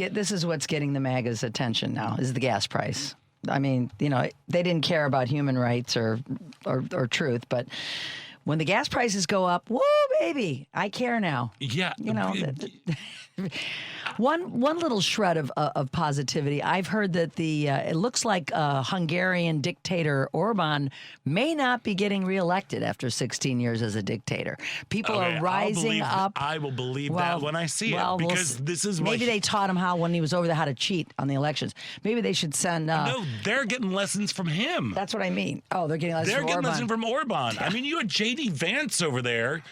C: what's getting the MAGA's attention now, is the gas price. I mean, you know, they didn't care about human rights or truth, but when the gas prices go up, whoa, baby, I care now.
B: Yeah.
C: You know, one little shred of positivity. I've heard that it looks like Hungarian dictator Orban may not be getting reelected after 16 years as a dictator. People are rising up.
B: I will believe that when I see it, because this is
C: maybe they taught him when he was over there how to cheat on the elections. Maybe they should send.
B: No, they're getting lessons from him.
C: That's what I mean. Oh, they're getting lessons.
B: They're
C: from
B: getting
C: Orban.
B: lessons from Orban. Yeah. I mean, you had J.D. Vance over there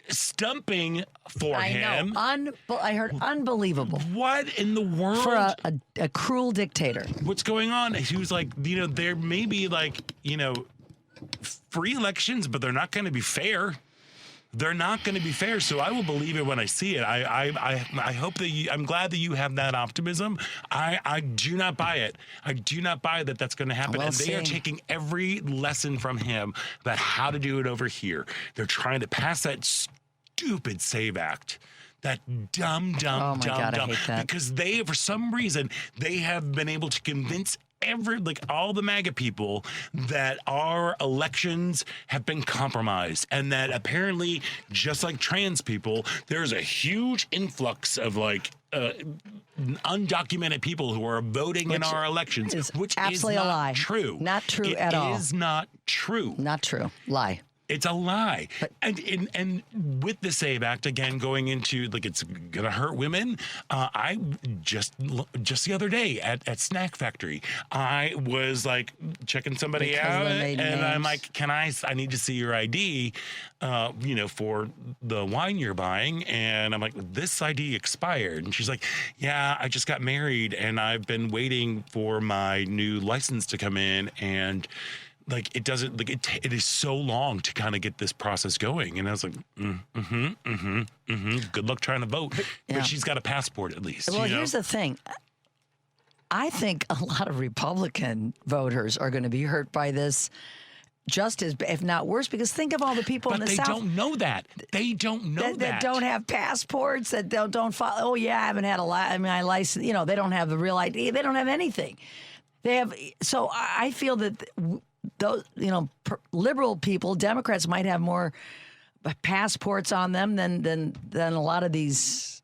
B: stumping for him.
C: Know. I heard unbelievable.
B: What in the world?
C: For a cruel dictator.
B: What's going on? He was like, you know, there may be like, you know, free elections, but they're not going to be fair. They're not going to be fair. So I will believe it when I see it. I hope that I'm glad that you have that optimism. I do not buy it. I do not buy that that's going to happen. And they are taking every lesson from him about how to do it over here. They're trying to pass that stupid SAVE Act. That dumb.
C: I hate that.
B: Because they, for some reason, they have been able to convince all the MAGA people that our elections have been compromised, and that apparently, just like trans people, there's a huge influx of undocumented people who are voting in our elections, which
C: absolutely
B: is not
C: a lie.
B: True.
C: Not true at all.
B: It is not true.
C: Not true. Lie.
B: It's a lie. And with the SAVE Act, again, going into it's going to hurt women. I just the other day at Snack Factory, I was like checking somebody out, and I'm like, I need to see your ID, for the wine you're buying. And I'm like, this ID expired. And she's like, yeah, I just got married and I've been waiting for my new license to come in. And it doesn't it is so long to kind of get this process going. And I was like, good luck trying to vote.
C: Yeah.
B: But she's got a passport at least.
C: Well, here's the thing. I think a lot of Republican voters are going to be hurt by this just as, if not worse, because think of all the people in the South.
B: But they don't know that. They don't know that.
C: That don't have passports, that don't follow. Oh, yeah, I haven't had my license. You know, they don't have the real ID. They don't have anything. They have. So I feel that those, liberal people, Democrats might have more passports on them than a lot of these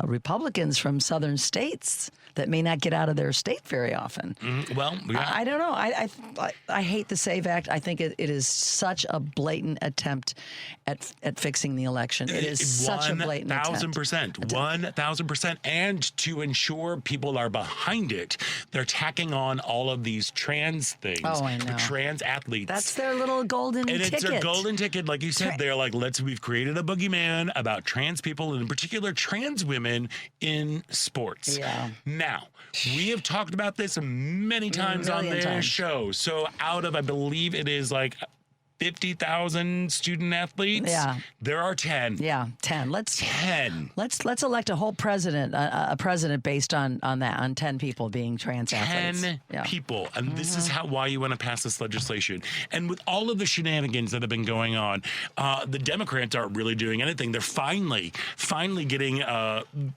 C: Republicans from southern states that may not get out of their state very often.
B: Well, yeah.
C: I don't know. I hate the SAVE Act. I think it is such a blatant attempt at fixing the election. It is such a blatant attempt.
B: 1,000%. And to ensure people are behind it, they're tacking on all of these trans things.
C: Oh, I know.
B: Trans athletes.
C: That's their little golden ticket.
B: It's their golden ticket. Like you said, they're like, we've created a boogeyman about trans people, and in particular trans women in sports.
C: Yeah.
B: Now, we have talked about this many times on this show. So out of, I believe it is like 50,000 student athletes.
C: Yeah.
B: There are 10.
C: Yeah, 10. Let's elect a whole president, a president based on that, on 10 people being trans athletes.
B: 10 people. And this is why you want to pass this legislation. And with all of the shenanigans that have been going on, the Democrats aren't really doing anything. They're finally getting,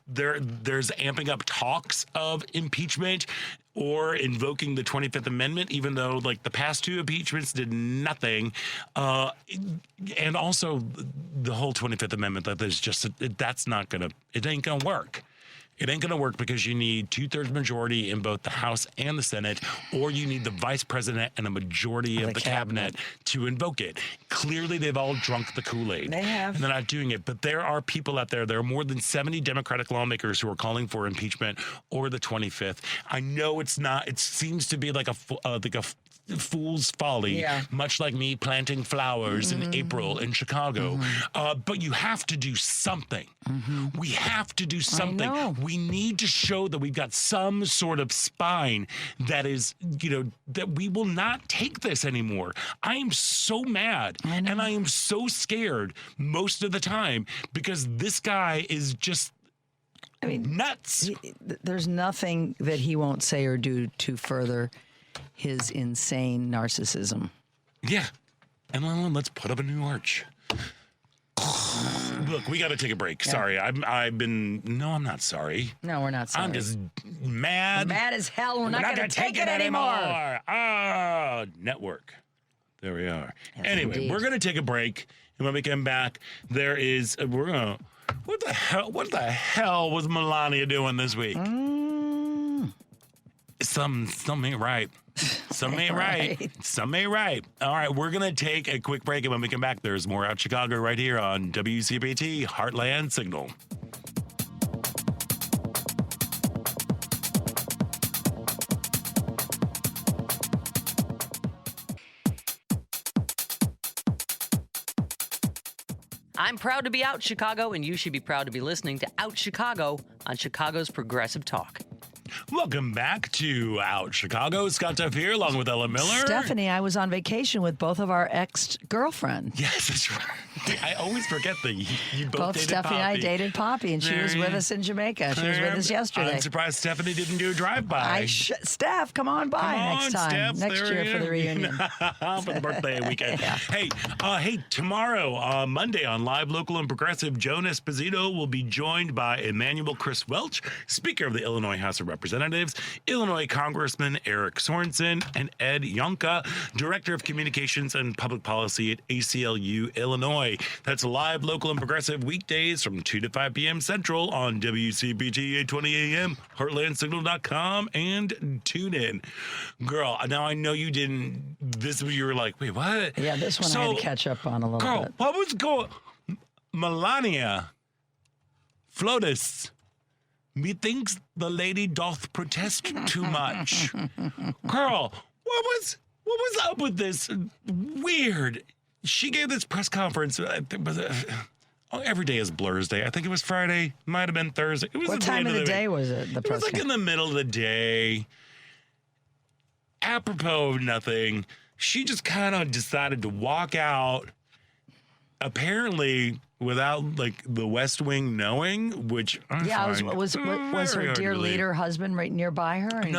B: there's amping up talks of impeachment or invoking the 25th Amendment, even though like the past two impeachments did nothing. And also the whole 25th Amendment, it ain't gonna work. It ain't going to work because you need 2/3 majority in both the House and the Senate, or you need the vice president and a majority of the cabinet to invoke it. Clearly, they've all drunk the Kool-Aid.
C: They have.
B: And they're not doing it. But there are people out there. There are more than 70 Democratic lawmakers who are calling for impeachment or the 25th. I know it's not. It seems to be like a fool's folly, much like me planting flowers in April in Chicago. But you have to do something. We have to do something.
C: I know.
B: We need to show that we've got some sort of spine that is, that we will not take this anymore. I am so mad and I am so scared most of the time because this guy is just nuts.
C: There's nothing that he won't say or do to further his insane narcissism.
B: Yeah. And let's put up a new arch. Look, we got to take a break. Yeah. Sorry. I'm not sorry.
C: No, we're not sorry.
B: I'm just mad.
C: We're mad as hell. We're not going to take it anymore.
B: Network. There we are.
C: Yes,
B: anyway,
C: indeed.
B: We're going to take a break. And when we come back, what the hell was Melania doing this week? Some ain't right. Some ain't right. Some ain't right. All right, we're going to take a quick break, and when we come back, there's more Out Chicago right here on WCPT Heartland Signal.
A: I'm proud to be Out Chicago, and you should be proud to be listening to Out Chicago on Chicago's Progressive Talk.
B: Welcome back to Out Chicago. Scott Duff here, along with Ella Miller.
C: Stephanie, I was on vacation with both of our ex-girlfriends.
B: Yes, that's right. I always forget that you both dated
C: Stephanie
B: Poppy.
C: and I dated Poppy, and she was with us in Jamaica. She was with us yesterday.
B: I'm surprised Stephanie didn't do a drive-by.
C: Steph, come on by next time.
B: Steph,
C: next year for the reunion.
B: For the birthday weekend. Hey, tomorrow, Monday on Live, Local, and Progressive, Joan Esposito will be joined by Emmanuel Chris Welch, Speaker of the Illinois House of Representatives, Illinois Congressman Eric Sorensen, and Ed Yonka, Director of Communications and Public Policy at ACLU Illinois. That's Live, Local, and Progressive weekdays from 2 to 5 p.m. Central on WCPT 820 AM, heartlandsignal.com, and tune in. Girl, now I know you didn't, you were like, wait, what?
C: Yeah, this one I had to catch up on a little bit.
B: What was going Melania Flotus, methinks the lady doth protest too much. Girl, what was up with this? Weird. She gave this press conference. Every day is Blur's Day. I think it was Friday. Might have been Thursday. It was
C: what time of the day was it?
B: It was like in the middle of the day. Apropos of nothing, she just kind of decided to walk out, apparently without like the West Wing knowing, which I find
C: was her dear leader husband right nearby her? And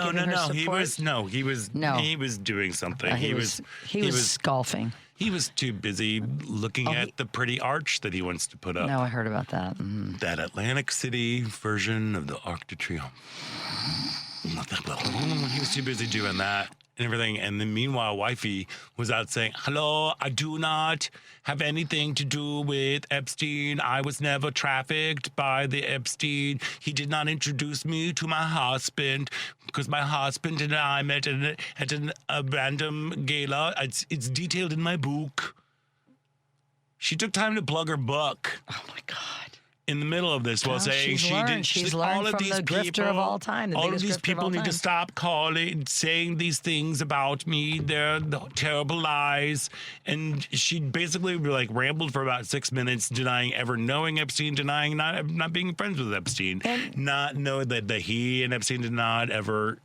B: No. He was doing something.
C: He was golfing.
B: He was too busy looking at the pretty arch that he wants to put up.
C: No, I heard about that.
B: That Atlantic City version of the Arc de Triomphe. He was too busy doing that and everything. And then meanwhile, wifey was out saying, hello, I do not have anything to do with Epstein. I was never trafficked by the Epstein. He did not introduce me to my husband because my husband and I met at a random gala. It's detailed in my book. She took time to plug her book.
C: Oh, my God.
B: In the middle of this, while saying
C: she's learned from the grifter of all time.
B: All of these people need to stop saying these things about me. They're terrible lies. And she basically rambled for about 6 minutes, denying ever knowing Epstein, denying not being friends with Epstein, not knowing that he and Epstein did not ever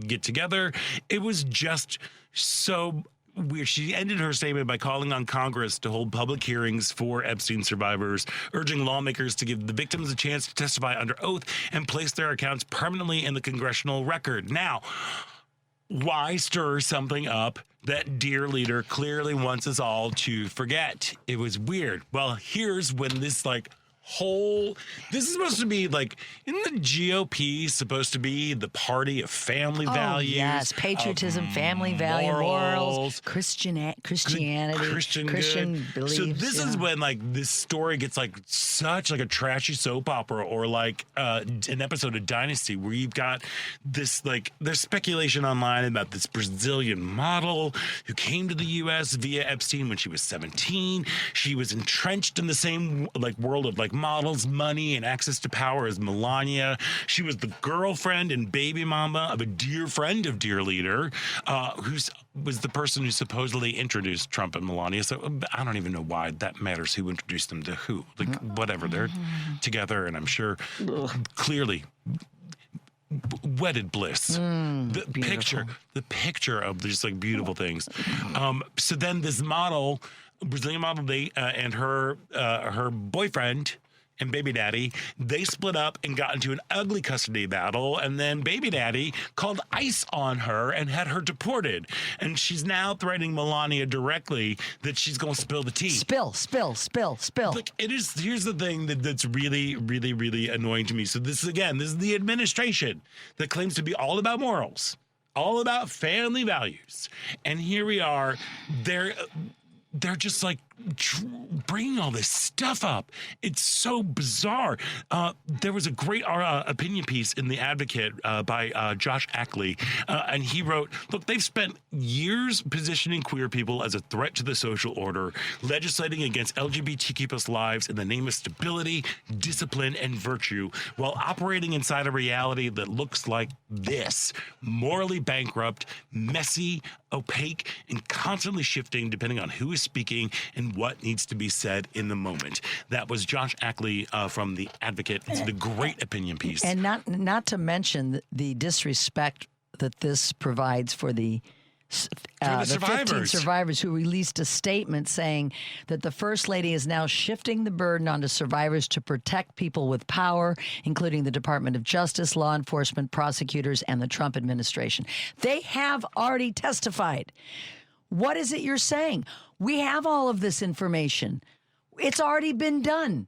B: get together. It was just so weird. She ended her statement by calling on Congress to hold public hearings for Epstein survivors, urging lawmakers to give the victims a chance to testify under oath and place their accounts permanently in the congressional record. Now, why stir something up that dear leader clearly wants us all to forget? It was weird. Well, here's when this this is supposed to be in the GOP, supposed to be the party of family values.
C: Yes, patriotism, family value, morals, Christianity, Christian beliefs.
B: So this is when this story gets such a trashy soap opera or an episode of Dynasty where you've got this there's speculation online about this Brazilian model who came to the U.S. via Epstein when she was 17. She was entrenched in the same world of models, money, and access to power as Melania. She was the girlfriend and baby mama of a dear friend of dear leader, who was the person who supposedly introduced Trump and Melania. So I don't even know why that matters who introduced them to who. Whatever, they're together, and I'm sure clearly wedded bliss. The picture of just beautiful things. So then this model, Brazilian model, and her boyfriend and baby daddy, they split up and got into an ugly custody battle, and then baby daddy called ICE on her and had her deported, and she's now threatening Melania directly that she's going to spill the tea.
C: Spill.
B: Here's the thing that's really, really, really annoying to me. So this is the administration that claims to be all about morals, all about family values, and here we are, they're just bringing all this stuff up. It's so bizarre. There was a great opinion piece in The Advocate by Josh Ackley, and he wrote, look, they've spent years positioning queer people as a threat to the social order, legislating against LGBTQ plus lives in the name of stability, discipline, and virtue, while operating inside a reality that looks like this: morally bankrupt, messy, opaque, and constantly shifting depending on who is speaking and what needs to be said in the moment. That was Josh Ackley from The Advocate. It's a great opinion piece.
C: And not to mention the disrespect that this provides for the 15 survivors who released a statement saying that the First Lady is now shifting the burden onto survivors to protect people with power, including the Department of Justice, law enforcement, prosecutors, and the Trump administration. They have already testified. What is it you're saying? We have all of this information. It's already been done.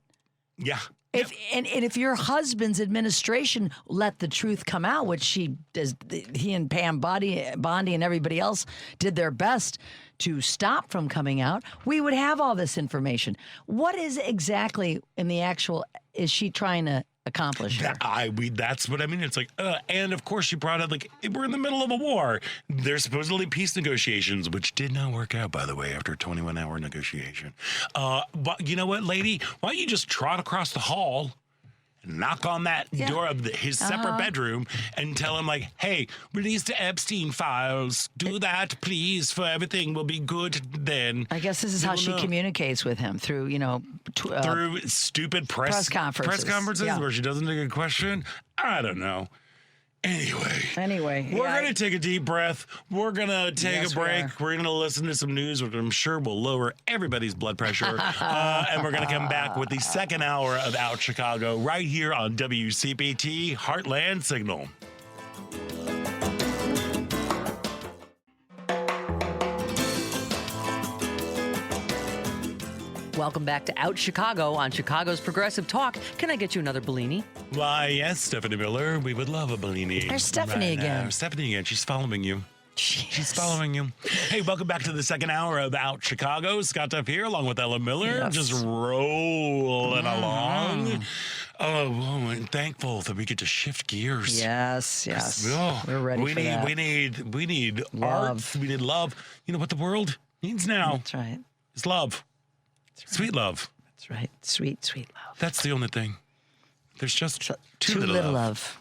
B: Yeah.
C: If your husband's administration let the truth come out, which he and Pam Bondi and everybody else did their best to stop from coming out, we would have all this information. What is exactly is she trying to accomplish here?
B: That's what I mean. It's and of course she brought up we're in the middle of a war. There's supposedly peace negotiations, which did not work out, by the way, after a 21-hour negotiation. But you know what, lady? Why don't you just trot across the hall, knock on that door of his separate bedroom, and tell him hey, release the Epstein files. Do that, please, for everything will be good then.
C: I guess this is how she communicates with him, through
B: through stupid press conferences where she doesn't take a question. I don't know. Anyway, we're going to take a deep breath. We're going to take a break. We're going to listen to some news, which I'm sure will lower everybody's blood pressure. And we're going to come back with the second hour of Out Chicago right here on WCPT Heartland Signal.
A: Welcome back to Out Chicago on Chicago's Progressive Talk. Can I get you another Bellini?
B: Why, yes, Stephanie Miller. We would love a Bellini.
C: There's Stephanie again.
B: Stephanie again. She's following you. She's
C: Jeez.
B: following you. Hey, welcome back to the second hour of Out Chicago. Scott Duff here, along with Ella Miller,
C: Yes.
B: just rolling along. Oh, and thankful that we get to shift gears.
C: Yes.
B: Oh,
C: We're ready for that.
B: We need
C: Love.
B: art. We need love. You know what the world needs now?
C: That's right.
B: It's love. Sweet love.
C: That's right. Sweet, sweet love.
B: That's the only thing. There's just too
C: little
B: little
C: love.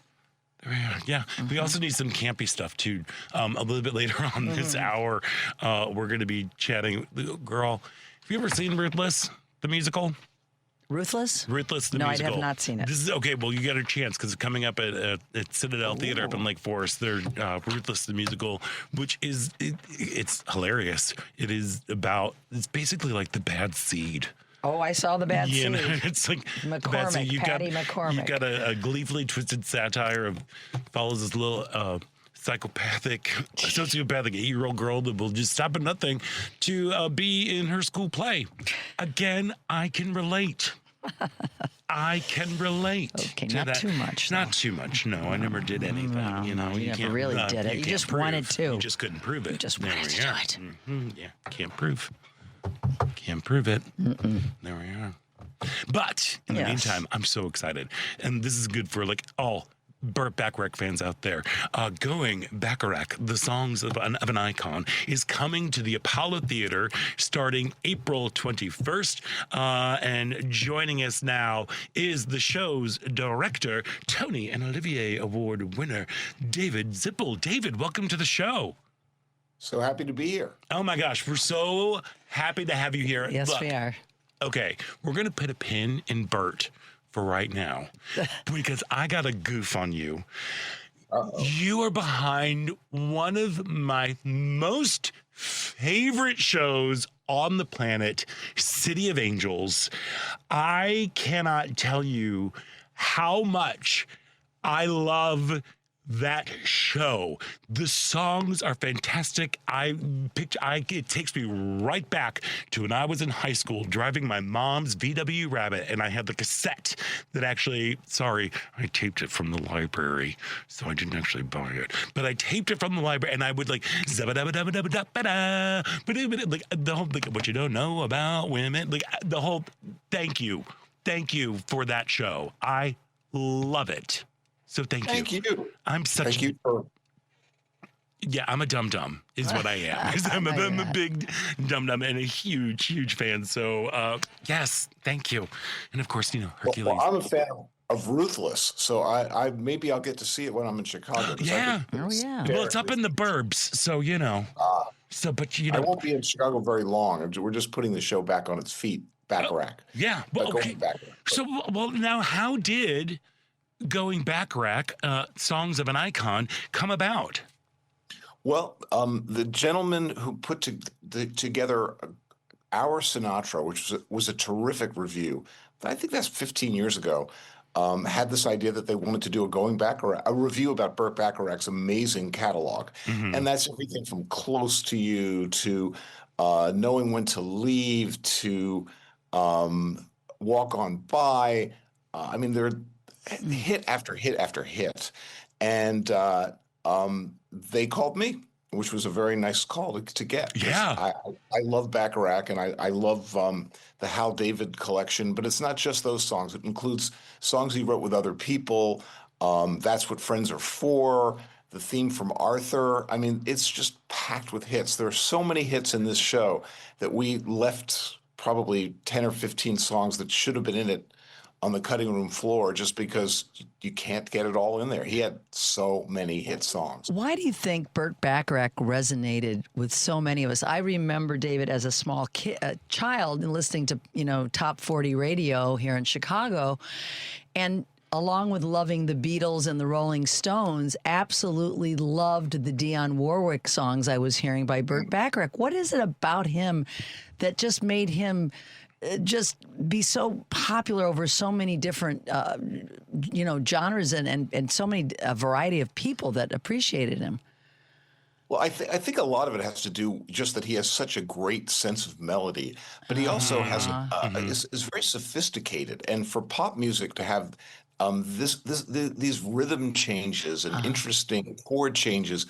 B: There we are. Yeah. We also need some campy stuff too. A little bit later on this hour, we're going to be chatting. Girl, have you ever seen Ruthless, the musical?
C: Ruthless?
B: Ruthless, the
C: No,
B: musical.
C: I have not seen it.
B: This is okay. Well, you got a chance because it's coming up at Citadel Theater up in Lake Forest. They're Ruthless, the musical, which is it's hilarious. It's basically like The Bad Seed.
C: Oh, I saw the bad
B: Yeah,
C: seed.
B: it's like
C: McCormick, Patty McCormick.
B: You got a gleefully twisted satire of follows this little sociopathic 8-year-old girl that will just stop at nothing to be in her school play. Again, I can relate.
C: Okay,
B: to
C: not
B: that.
C: too much,
B: Not
C: though.
B: too much. No, I never did anything.
C: No,
B: you know,
C: you never
B: can't
C: really did it. You
B: can't
C: just
B: prove.
C: wanted to.
B: You just couldn't prove it.
C: You just
B: There
C: wanted
B: we
C: to do
B: are.
C: it.
B: Yeah, can't prove. Can't prove it. There we are. But in the
C: Yes.
B: meantime, I'm so excited. And this is good for like all Burt Bacharach fans out there. Going Bacharach, the songs of an icon, is coming to the Apollo Theater starting April 21st. And joining us now is the show's director, Tony and Olivier Award winner, David Zippel. David, welcome to the show.
F: So happy to be here.
B: Oh my gosh, we're so happy to have you here.
C: Yes,
B: Look,
C: we are.
B: Okay, we're going to put a pin in Bert for right now because I got a goof on you. You are behind one of my most favorite shows on the planet, City of Angels. I cannot tell you how much I love that show. The songs are fantastic. It takes me right back to when I was in high school driving my mom's VW Rabbit, and I had the cassette that I taped it from the library, so I didn't actually buy it. But I taped it from the library, and I would like like the whole like what you don't know about women, like the whole. Thank you for that show. I love it. So thank you. I'm a dum-dum is what I am. I'm a big dum-dum and a huge fan. So, yes, thank you. And of course, Hercules.
F: Well, I'm a fan of Ruthless, so I maybe I'll get to see it when I'm in Chicago.
B: Yeah. Well, it's up in the burbs, so
F: I won't be in Chicago very long. We're just putting the show back on its feet. Bacharach.
B: Yeah. Well, okay. So, now how did Going Bacharach, Songs of an Icon, come about?
F: Well, the gentleman who put together Our Sinatra, which was a terrific review, I think that's 15 years ago, had this idea that they wanted to do a review about Burt Bacharach's amazing catalog. Mm-hmm. And that's everything from Close to You to Knowing When to Leave to Walk On By. They're hit after hit after hit. And they called me, which was a very nice call to get.
B: Yeah.
F: I love Bacharach, and I love the Hal David collection, but it's not just those songs. It includes songs he wrote with other people. That's What Friends Are For, the theme from Arthur. It's just packed with hits. There are so many hits in this show that we left probably 10 or 15 songs that should have been in it on the cutting room floor just because you can't get it all in there. He had so many hit songs.
C: Why do you think Burt Bacharach resonated with so many of us? I remember, David, as a small child and listening to, top 40 radio here in Chicago, and along with loving the Beatles and the Rolling Stones, absolutely loved the Dionne Warwick songs I was hearing by Burt Bacharach. What is it about him that just made him just be so popular over so many different, genres and so many a variety of people that appreciated him?
F: Well, I think a lot of it has to do just that he has such a great sense of melody, but he also has is very sophisticated. And for pop music to have these rhythm changes and interesting chord changes,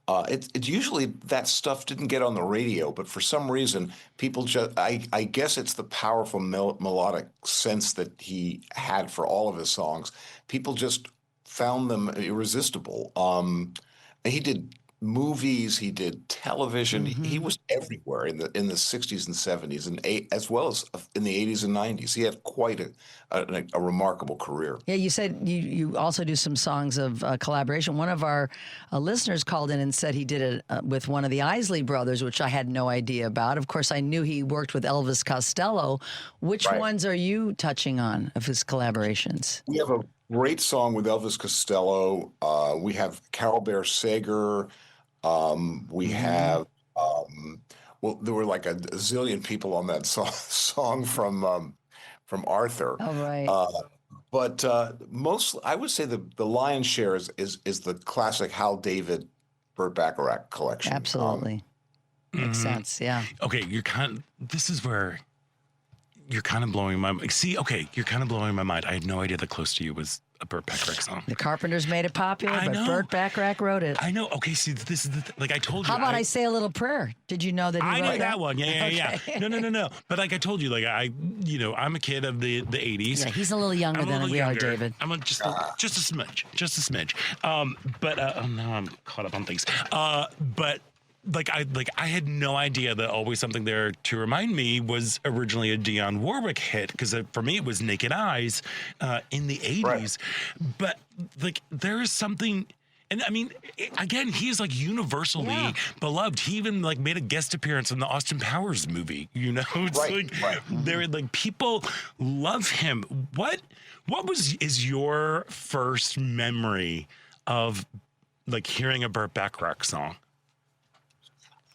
F: it usually that stuff didn't get on the radio, but for some reason people just I guess it's the powerful melodic sense that he had for all of his songs. People just found them irresistible. He did movies, he did television. He was everywhere in the 60s and 70s, and as well as in the 80s and 90s. He had quite a remarkable career.
C: Yeah, you said you also do some songs of collaboration. One of our listeners called in and said he did it with one of the Isley brothers, which I had no idea about. Of course, I knew he worked with Elvis Costello. Which ones are you touching on of his collaborations?
F: We have a great song with Elvis Costello. We have Carol Bear Sager. We have, well, there were like a zillion people on that song from Arthur.
C: Oh, right.
F: But I would say the lion's share is the classic Hal David, Burt Bacharach collection.
C: Absolutely. Makes sense. Yeah.
B: Okay. This is where you're kind of blowing my mind. See, okay. You're kind of blowing my mind. I had no idea that Close to You was a Burt Bacharach song.
C: The Carpenters made it popular, but Burt Bacharach wrote it.
B: I know. Okay, see, this is like I told you.
C: How about I Say a Little Prayer? Did you know that he wrote
B: know that one. Yeah. No. But like I told you, like I'm a kid of the 80s.
C: Yeah, he's a little younger than we are, David.
B: I'm just a smidge. But now I'm caught up on things. But I had no idea that Always Something There to Remind Me was originally a Dionne Warwick hit, because for me it was Naked Eyes in the 80s. Right. But like there is something, and I mean, again, he is like universally beloved. He even like made a guest appearance in the Austin Powers movie. You know, it's they're like people love him. What is your first memory of like hearing a Burt Bacharach song?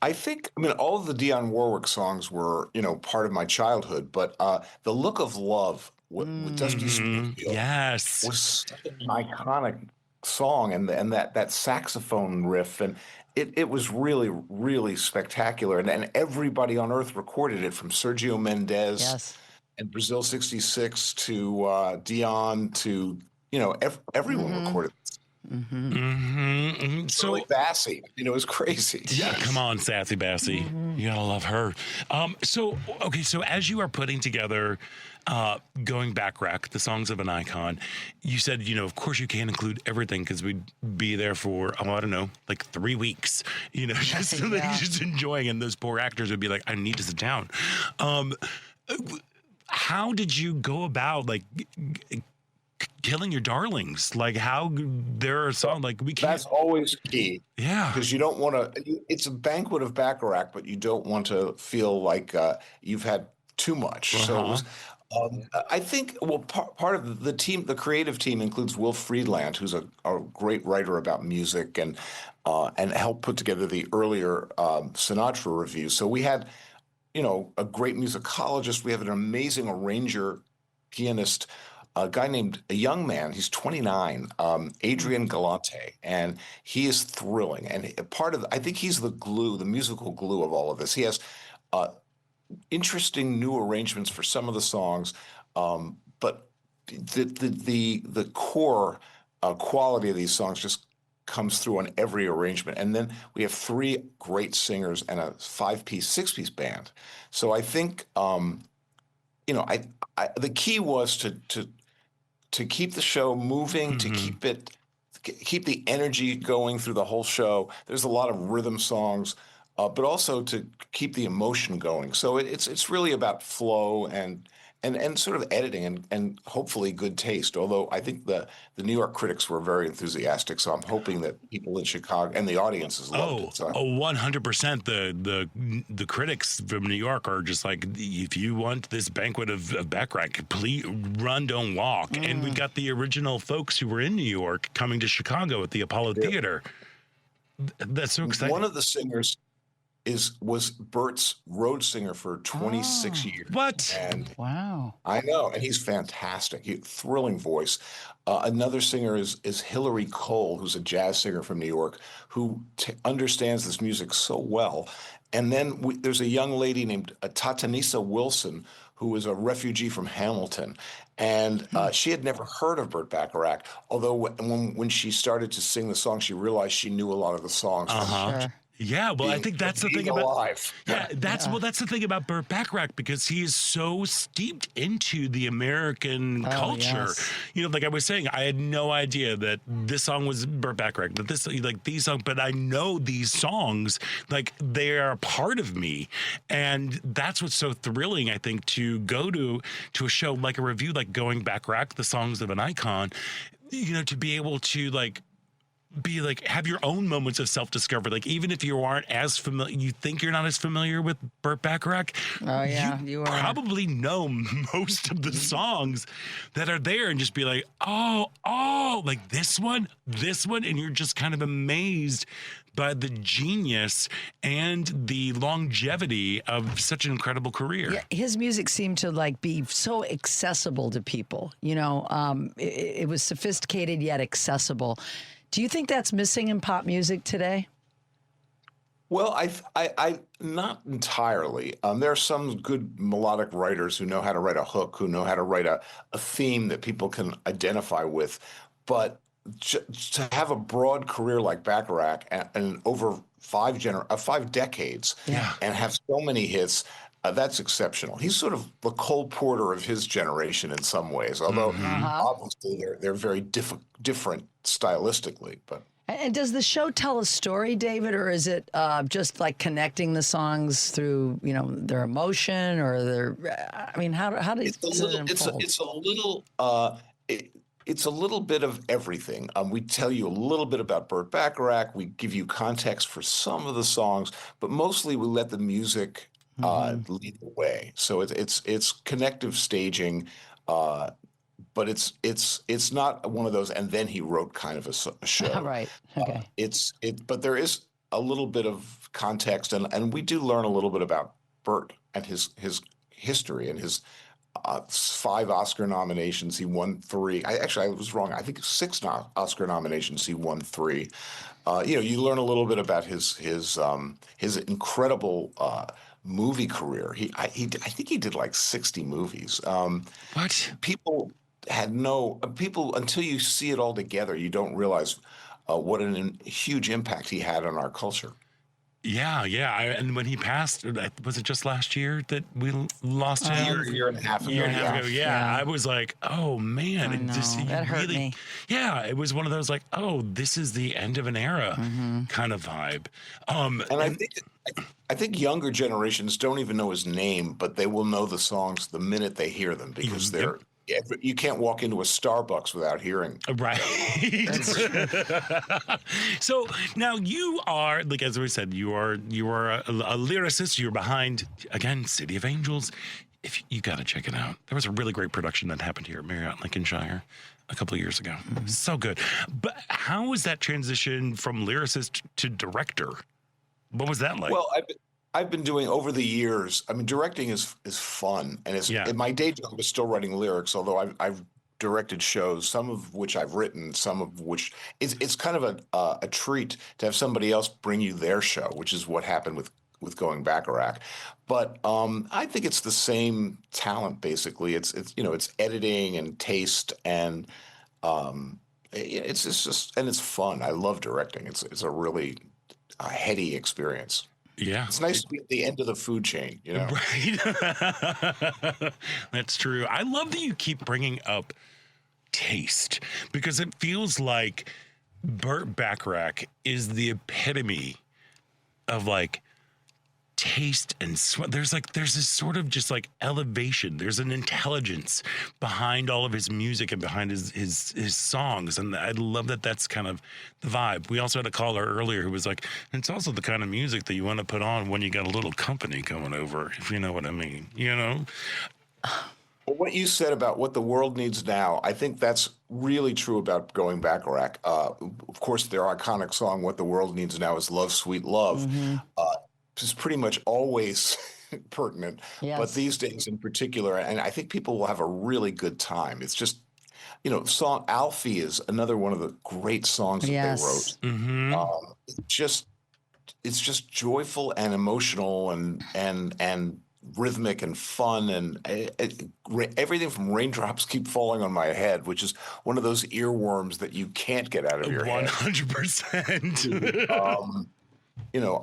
F: I mean, all of the Dionne Warwick songs were, part of my childhood, but The Look of Love with Dusty Springfield was such an iconic song, and that saxophone riff, and it was really, really spectacular, and everybody on earth recorded it, from Sergio Mendes and Brazil 66 to Dionne to, everyone recorded it. So Bassy, it was crazy.
B: Yeah, come on, Sassy Bassy, you gotta love her. So as you are putting together Going Bacharach, the songs of an icon, you said, of course you can't include everything because we'd be there for, I don't know, like 3 weeks, just enjoying, and those poor actors would be like, I need to sit down. How did you go about like killing your darlings? Like how there are songs like we can't.
F: That's always key.
B: Yeah,
F: because you don't want to. It's a banquet of Bacharach, but you don't want to feel like you've had too much. So it was, I think part of the team, the creative team, includes Will Friedland, who's a great writer about music and helped put together the earlier Sinatra reviews. So we had, a great musicologist. We have an amazing arranger, pianist. A guy named, a young man, he's 29, Adrian Galante, and he is thrilling. And I think he's the glue, the musical glue of all of this. He has interesting new arrangements for some of the songs, but the core quality of these songs just comes through on every arrangement. And then we have 3 great singers and a 5-piece, 6-piece band. So I think, the key was to keep the show moving, to keep the energy going through the whole show. There's a lot of rhythm songs, but also to keep the emotion going. So it's really about flow and sort of editing and hopefully good taste. Although I think the New York critics were very enthusiastic, so I'm hoping that people in Chicago and the audiences loved it. So.
B: 100%. The critics from New York are just like, if you want this banquet of Bacharach, please run, don't walk. And we got the original folks who were in New York coming to Chicago at the Apollo Theater. That's so exciting.
F: One of the singers was Bert's road singer for 26 years.
B: What?
F: And
C: Wow.
F: I know, and he's fantastic. Thrilling voice. Another singer is Hillary Cole, who's a jazz singer from New York, who understands this music so well. And then there's a young lady named Tatanisa Wilson, who is a refugee from Hamilton. And she had never heard of Burt Bacharach, although when she started to sing the song, she realized she knew a lot of the songs.
C: Sure.
B: Yeah, well, I think that's the thing about
F: alive.
B: that's the thing about Burt Bacharach, because he is so steeped into the American culture.
C: Yes.
B: You know, like I was saying, I had no idea that this song was Burt Bacharach, that this these songs, but I know these songs, like they are a part of me, and that's what's so thrilling. I think to go to a show like a review, like Going Bacharach, the songs of an icon. You know, to be able to have your own moments of self-discovery. Like, even if you aren't as familiar, you think you're not as familiar with Burt Bacharach.
C: Oh yeah, you are.
B: Probably know most of the songs that are there, and just be like, oh, like this one, and you're just kind of amazed by the genius and the longevity of such an incredible career.
C: Yeah, his music seemed to be so accessible to people. You know, it was sophisticated yet accessible. Do you think that's missing in pop music today?
F: Well, I not entirely. There are some good melodic writers who know how to write a hook, who know how to write a theme that people can identify with. But to have a broad career like Bacharach and over 5 decades, and have so many hits, that's exceptional. He's sort of the Cole Porter of his generation in some ways, although obviously they're very different stylistically. But
C: and does the show tell a story, David, or is it just like connecting the songs through their emotion or their? I mean, how does it unfold?
F: It's a little bit of everything. We tell you a little bit about Burt Bacharach. We give you context for some of the songs, but mostly we let the music lead the way. So it's connective staging, but it's not one of those. And then he wrote kind of a show,
C: Right? Okay.
F: But there is a little bit of context, and we do learn a little bit about Burt and his history and his 5 Oscar nominations. He won 3. I was wrong. I think 6 Oscar nominations. He won 3. You learn a little bit about his incredible movie career. I think he did like 60 movies.
B: What?
F: People until you see it all together, you don't realize what a huge impact he had on our culture.
B: Yeah. And when he passed, was it just last year that we lost him?
F: A year and a half ago.
B: Yeah. I was like, oh man,
C: I know. That hurt me.
B: Yeah, it was one of those like, oh, this is the end of an era kind of vibe.
F: And I think younger generations don't even know his name, but they will know the songs the minute they hear them, because you can't walk into a Starbucks without hearing.
B: Right. So now you are, like, as we said, you are a lyricist. You're behind, again, City of Angels. If you got to check it out. There was a really great production that happened here at Marriott Lincolnshire a couple of years ago. So good. But how was that transition from lyricist to director? What was that like?
F: Well, I've been doing over the years. I mean, directing is fun, and my day job is still writing lyrics. Although I've directed shows, some of which I've written, some of which it's kind of a treat to have somebody else bring you their show, which is what happened with Going Bacharach. But I think it's the same talent basically. It's editing and taste, and it's just and it's fun. I love directing. It's a really heady experience.
B: Yeah.
F: It's nice to be at the end of the food chain,
B: Right. That's true. I love that you keep bringing up taste, because it feels like Burt Bacharach is the epitome of like taste and there's this sort of just like elevation. There's an intelligence behind all of his music and behind his songs, and I love that that's kind of the vibe. We also had a caller earlier who was like, it's also the kind of music that you want to put on when you got a little company coming over, if you know what I mean.
F: Well, what you said about what the world needs now, I think that's really true about Going Bacharach. Of course, their iconic song, "What the World Needs Now Is Love, Sweet Love." is pretty much always pertinent,
C: Yes.
F: but these days in particular, and I think people will have a really good time. It's just, song Alfie is another one of the great songs that they wrote.
B: Mm-hmm.
F: It's just joyful and emotional and rhythmic and fun, and everything from Raindrops Keep Falling on My Head, which is one of those earworms that you can't get out of your head.
B: 100%.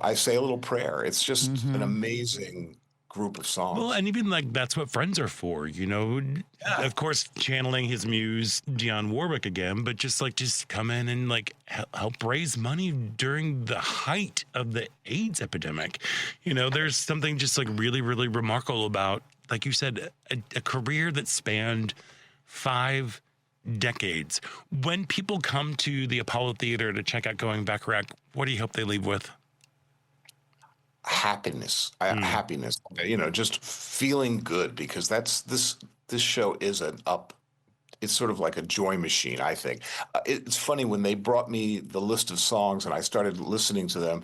F: I Say a Little Prayer. It's just an amazing group of songs.
B: Well, and even like that's what friends are for, Of course, channeling his muse Dionne Warwick again, but just come in and help raise money during the height of the AIDS epidemic. There's something just really, really remarkable about, like you said, a career that spanned 5 decades. When people come to the Apollo Theater to check out Going Bacharach, what do you hope they leave with?
F: Happiness, just feeling good, because this show is it's sort of like a joy machine, I think. It's funny, when they brought me the list of songs and I started listening to them,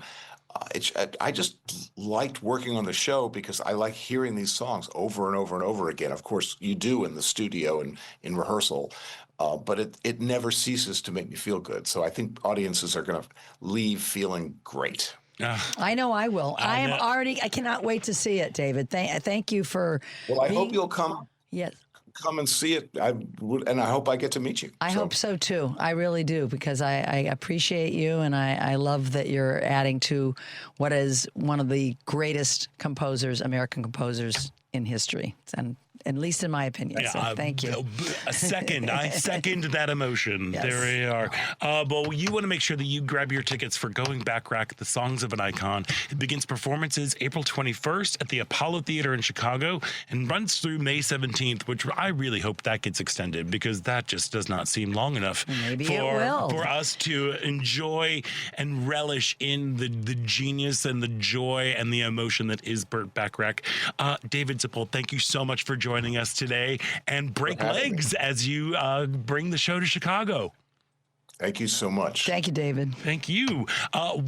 F: I just liked working on the show because I like hearing these songs over and over and over again. Of course, you do in the studio and in rehearsal, but it never ceases to make me feel good. So I think audiences are going to leave feeling great.
C: I know I will. I cannot wait to see it, David. Thank you for.
F: Well, I hope you'll come.
C: Yes.
F: Come and see it. And I hope I get to meet you.
C: I hope so too. I really do, because I appreciate you, and I love that you're adding to what is one of the greatest American composers in history, and at least in my opinion. So thank you.
B: I second that emotion. Yes. There we are. Well, you want to make sure that you grab your tickets for Going Bacharach, The Songs of an Icon. It begins performances April 21st at the Apollo Theater in Chicago and runs through May 17th, which I really hope that gets extended, because that just does not seem long enough for us to enjoy and relish in the genius and the joy and the emotion that is Burt Bacharach. David Zippel, thank you so much for joining us today, and break legs as you bring the show to Chicago.
F: Thank you so much.
C: Thank you, David.
B: Thank you.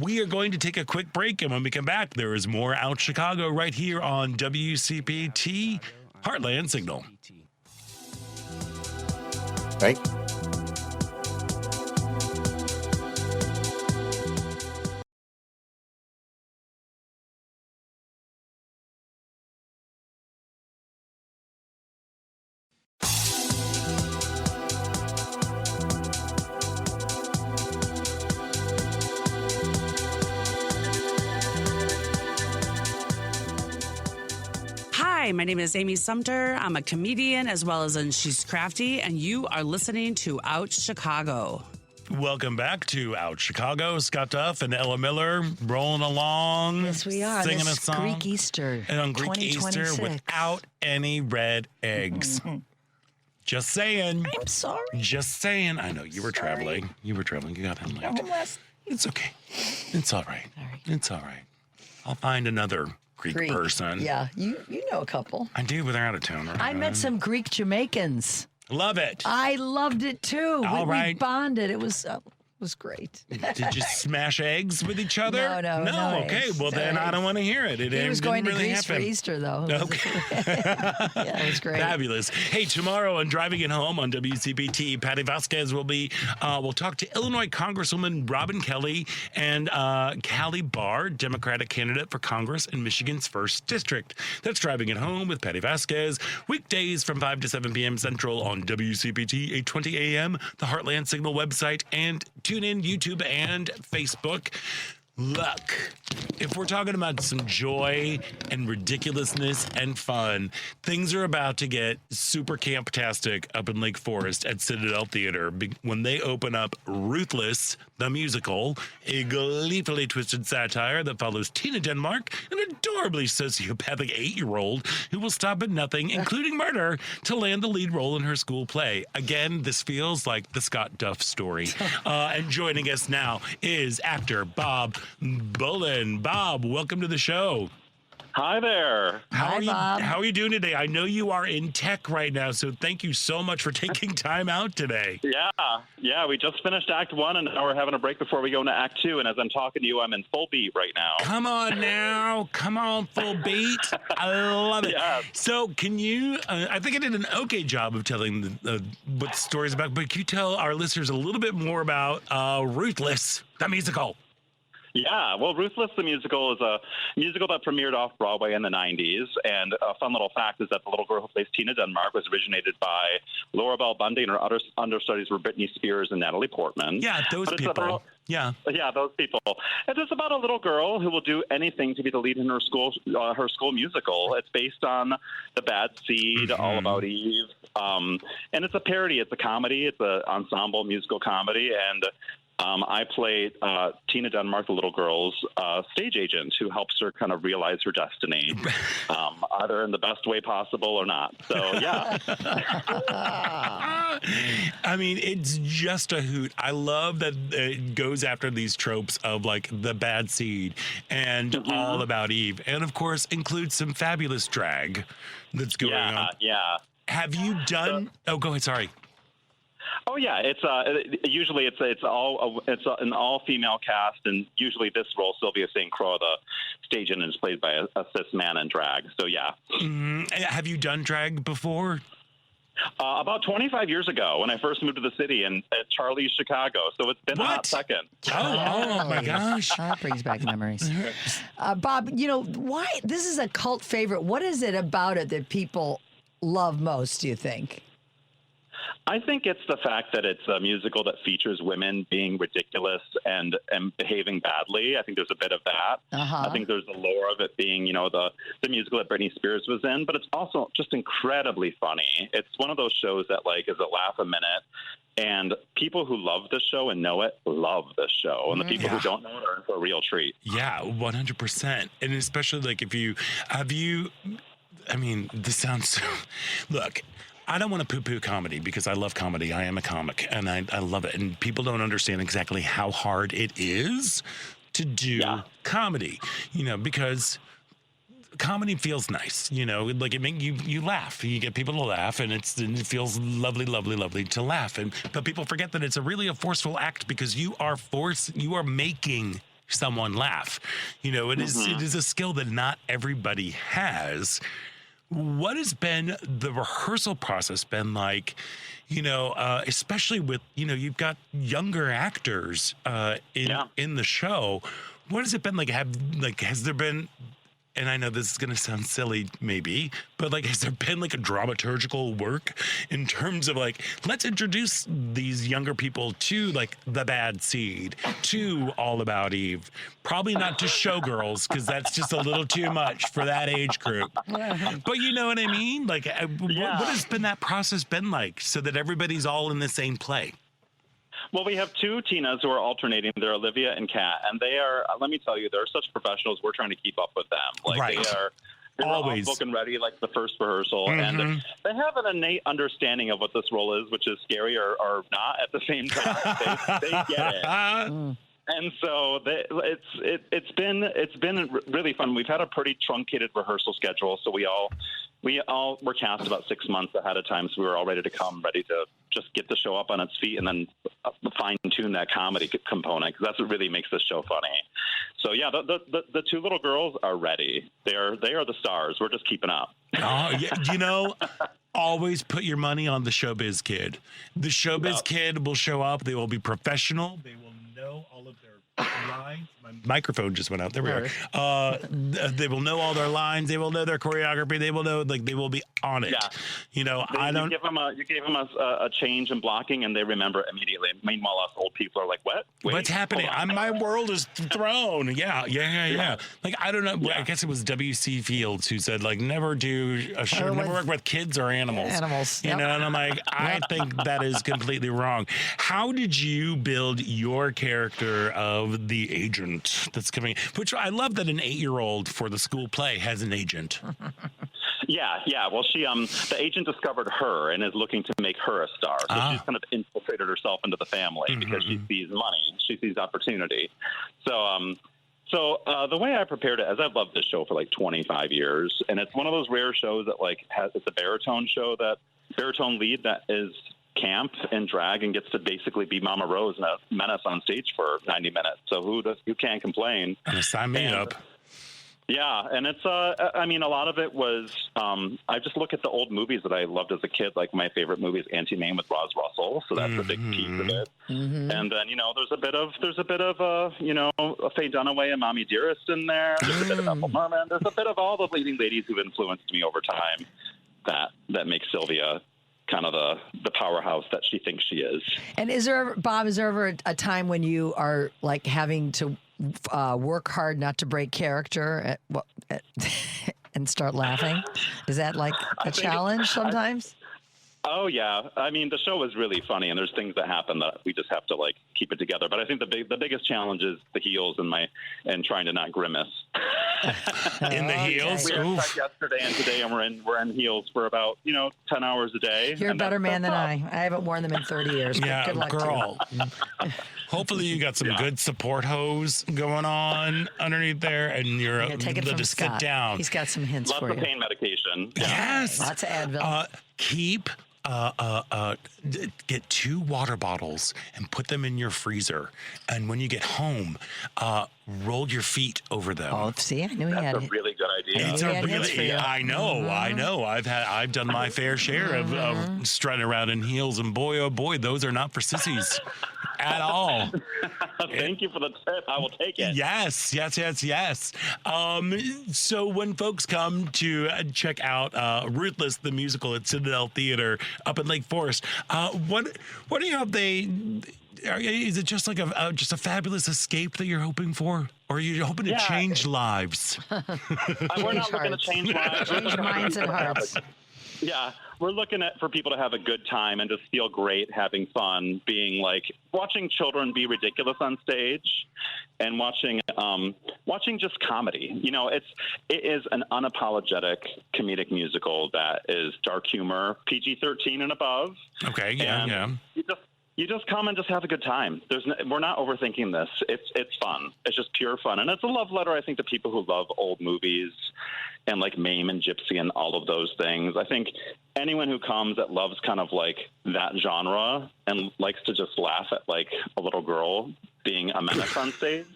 B: We are going to take a quick break, and when we come back, there is more Out Chicago right here on WCPT Heartland Signal.
F: Thank you.
G: Hi, my name is Amy Sumter. I'm a comedian as well as She's Crafty, and you are listening to Out Chicago.
B: Welcome back to Out Chicago. Scott Duff and Ella Miller rolling along.
C: Yes, we are.
B: Singing
C: this
B: a song.
C: Greek Easter.
B: And on Greek Easter without any red eggs. Just saying.
C: I'm sorry.
B: Just saying. I know you were traveling. You got home late. It's okay. It's all right. It's all right. I'll find another Greek person.
C: Yeah, you know a couple.
B: I do, but they're out of town. Right?
C: I met some Greek Jamaicans.
B: Love it.
C: I loved it too.
B: We
C: bonded. It was great.
B: Did you smash eggs with each other?
C: No.
B: Okay,
C: eggs.
B: well then I don't want to hear it.
C: He was going to Greece
B: happen.
C: for Easter, though.
B: Okay.
C: Yeah, it was great.
B: Fabulous. Hey, tomorrow on Driving It Home on WCPT, Patty Vasquez will be. We'll talk to Illinois Congresswoman Robin Kelly and Callie Barr, Democratic candidate for Congress in Michigan's 1st District. That's Driving It Home with Patty Vasquez. Weekdays from 5 to 7 p.m. Central on WCPT 820 a.m., the Heartland Signal website, and tune in YouTube and Facebook. Look, if we're talking about some joy and ridiculousness and fun, things are about to get super camp-tastic up in Lake Forest at Citadel Theater when they open up Ruthless, the musical, a gleefully twisted satire that follows Tina Denmark, an adorably sociopathic 8-year-old who will stop at nothing, including murder, to land the lead role in her school play. Again, this feels like the Scott Duff story. And joining us now is actor Bob Bullen. Bob, welcome to the show.
H: Hi there.
B: How are
C: Bob.
B: you? How are you doing today? I know you are in tech right now, so thank you so much for taking time out today.
H: Yeah. We just finished Act 1, and now we're having a break before we go into Act 2. And as I'm talking to you, I'm in full beat right now.
B: Come on now. Come on, full beat. I love it.
H: Yeah.
B: So can you, I think I did an okay job of telling what the story's about, but can you tell our listeners a little bit more about Ruthless, the musical?
H: Yeah, well, Ruthless the Musical is a musical that premiered off-Broadway in the 90s, and a fun little fact is that the little girl who plays Tina Denmark was originated by Laura Bell Bundy, and her other understudies were Britney Spears and Natalie Portman.
B: Yeah, those people. Yeah,
H: those people. And it's about a little girl who will do anything to be the lead in her school musical. It's based on The Bad Seed, All About Eve, and it's a parody. It's a comedy. It's an ensemble musical comedy, and I played Tina Denmark, the little girl's stage agent, who helps her kind of realize her destiny, either in the best way possible or not. So, yeah.
B: I mean, it's just a hoot. I love that it goes after these tropes of like The Bad Seed and All About Eve, and of course includes some fabulous drag that's going on.
H: Yeah.
B: Have you done? Oh, go ahead. Sorry.
H: Oh yeah, it's usually it's an all-female cast, and usually this role, Sylvia St. Croix, the stage agent, is played by a cis man in drag. So yeah.
B: Have you done drag before?
H: About 25 years ago, when I first moved to the city at Charlie's Chicago. So it's been a hot second.
B: Oh my gosh,
C: that brings back memories. Bob, you know why this is a cult favorite? What is it about it that people love most? Do you think?
H: I think it's the fact that it's a musical that features women being ridiculous and behaving badly. I think there's a bit of that. I think there's the lore of it being, the musical that Britney Spears was in, but it's also just incredibly funny. It's one of those shows that is a laugh a minute. And people who love the show and know it love the show. And the people who don't know it are in for a real treat.
B: Yeah, 100%. And especially this sounds so, look, I don't want to poo-poo comedy because I love comedy. I am a comic and I love it. And people don't understand exactly how hard it is to do comedy, because comedy feels nice, like it makes you laugh. You get people to laugh and it feels lovely, lovely, lovely to laugh. But people forget that it's really a forceful act because you are making someone laugh. It is a skill that not everybody has. What has been the rehearsal process been like, especially with, you've got younger actors in the show. What has it been like? Has there been, and I know this is going to sound silly maybe, but has there been a dramaturgical work in terms of let's introduce these younger people to The Bad Seed, to All About Eve, probably not to Showgirls because that's just a little too much for that age group. But you know what I mean? What has been that process been like so that everybody's all in the same play?
H: Well, we have two Tinas who are alternating. They're Olivia and Kat, and they are, let me tell you, they're such professionals. We're trying to keep up with them. They're always book and ready, the first rehearsal. And they have an innate understanding of what this role is, which is scary or not at the same time. They get it. And so it's been really fun. We've had a pretty truncated rehearsal schedule, so we all were cast about 6 months ahead of time, so we were all ready to come, ready to just get the show up on its feet and then fine-tune that comedy component, because that's what really makes this show funny. So, yeah, the two little girls are ready. They are the stars. We're just keeping up.
B: Oh, yeah, always put your money on the showbiz kid. The showbiz kid will show up. They will be professional. They will know all of their lines. My microphone just went out. There we are. They will know all their lines. They will know their choreography. They will know, they will be on it. Yeah.
H: You gave them a change in blocking, and they remember immediately. Meanwhile, us old people are like, what? Wait,
B: what's happening? My world is thrown. Yeah. I don't know. Yeah. I guess it was W.C. Fields who said, never do a show, never work with kids or animals.
C: Yep.
B: And I'm like, I think that is completely wrong. How did you build your character of the agent that's coming? Which I love that an 8-year-old for the school play has an agent.
H: Yeah. Well, she the agent discovered her and is looking to make her a star. So she's kind of infiltrated herself into the family because she sees money, she sees opportunity. So So the way I prepared it is I've loved this show for like 25 years, and it's one of those rare shows that like it's a baritone lead that is camp and drag and gets to basically be Mama Rose and a menace on stage for 90 minutes. So who can't complain?
B: Sign me up.
H: Yeah, and it's I mean, a lot of it was I just look at the old movies that I loved as a kid. Like my favorite movie is Anti-Mame with Roz Russell, so that's a big piece of it. And then there's a bit of a Faye Dunaway and Mommy Dearest in there. There's a bit of Ethel Merman. There's a bit of all the leading ladies who've influenced me over time that make Sylvia kind of the powerhouse that she thinks she is.
C: And is there ever a time when you are like having to work hard not to break character and start laughing? Is that like a challenge sometimes?
H: Oh yeah, I mean the show is really funny, and there's things that happen that we just have to like keep it together. But I think the biggest challenge is the heels and trying to not grimace.
B: In the heels.
H: We had sex yesterday and today, and we're in heels for about 10 hours a day.
C: You're a better man than I. I haven't worn them in 30 years.
B: Yeah,
C: good luck
B: girl.
C: To you.
B: Hopefully you got some good support hose going on underneath there, and you're
C: take it from
B: just
C: Scott.
B: sit down.
C: He's got some hints
H: Lots
C: for
H: of
C: you.
H: pain medication.
B: Yes.
C: Lots of Advil.
B: Keep get 2 water bottles and put them in your freezer, and when you get home, roll your feet over them.
C: Oh, see, I knew he had
H: That's a really good idea.
B: It's
C: Yeah,
B: a
C: it is for
B: really,
C: you.
B: I know. I've done my fair share of strutting around in heels, and boy, oh boy, those are not for sissies at all.
H: Thank you for the tip. I will take it.
B: Yes. So when folks come to check out Ruthless, the musical at Citadel Theater up in Lake Forest, what do you hope is it just like a fabulous escape that you're hoping for? Or are you hoping to change lives?
H: We're not looking to change lives.
C: Change minds and hearts.
H: Yeah, we're looking for people to have a good time and just feel great, having fun, being like watching children be ridiculous on stage, and watching just comedy. It is an unapologetic comedic musical that is dark humor, PG-13 and above.
B: Okay, yeah.
H: You just come and just have a good time. We're not overthinking this. It's fun. It's just pure fun, and it's a love letter, I think, to people who love old movies and like Mame and Gypsy and all of those things. I think anyone who comes that loves kind of like that genre and likes to just laugh at like a little girl being a menace on stage.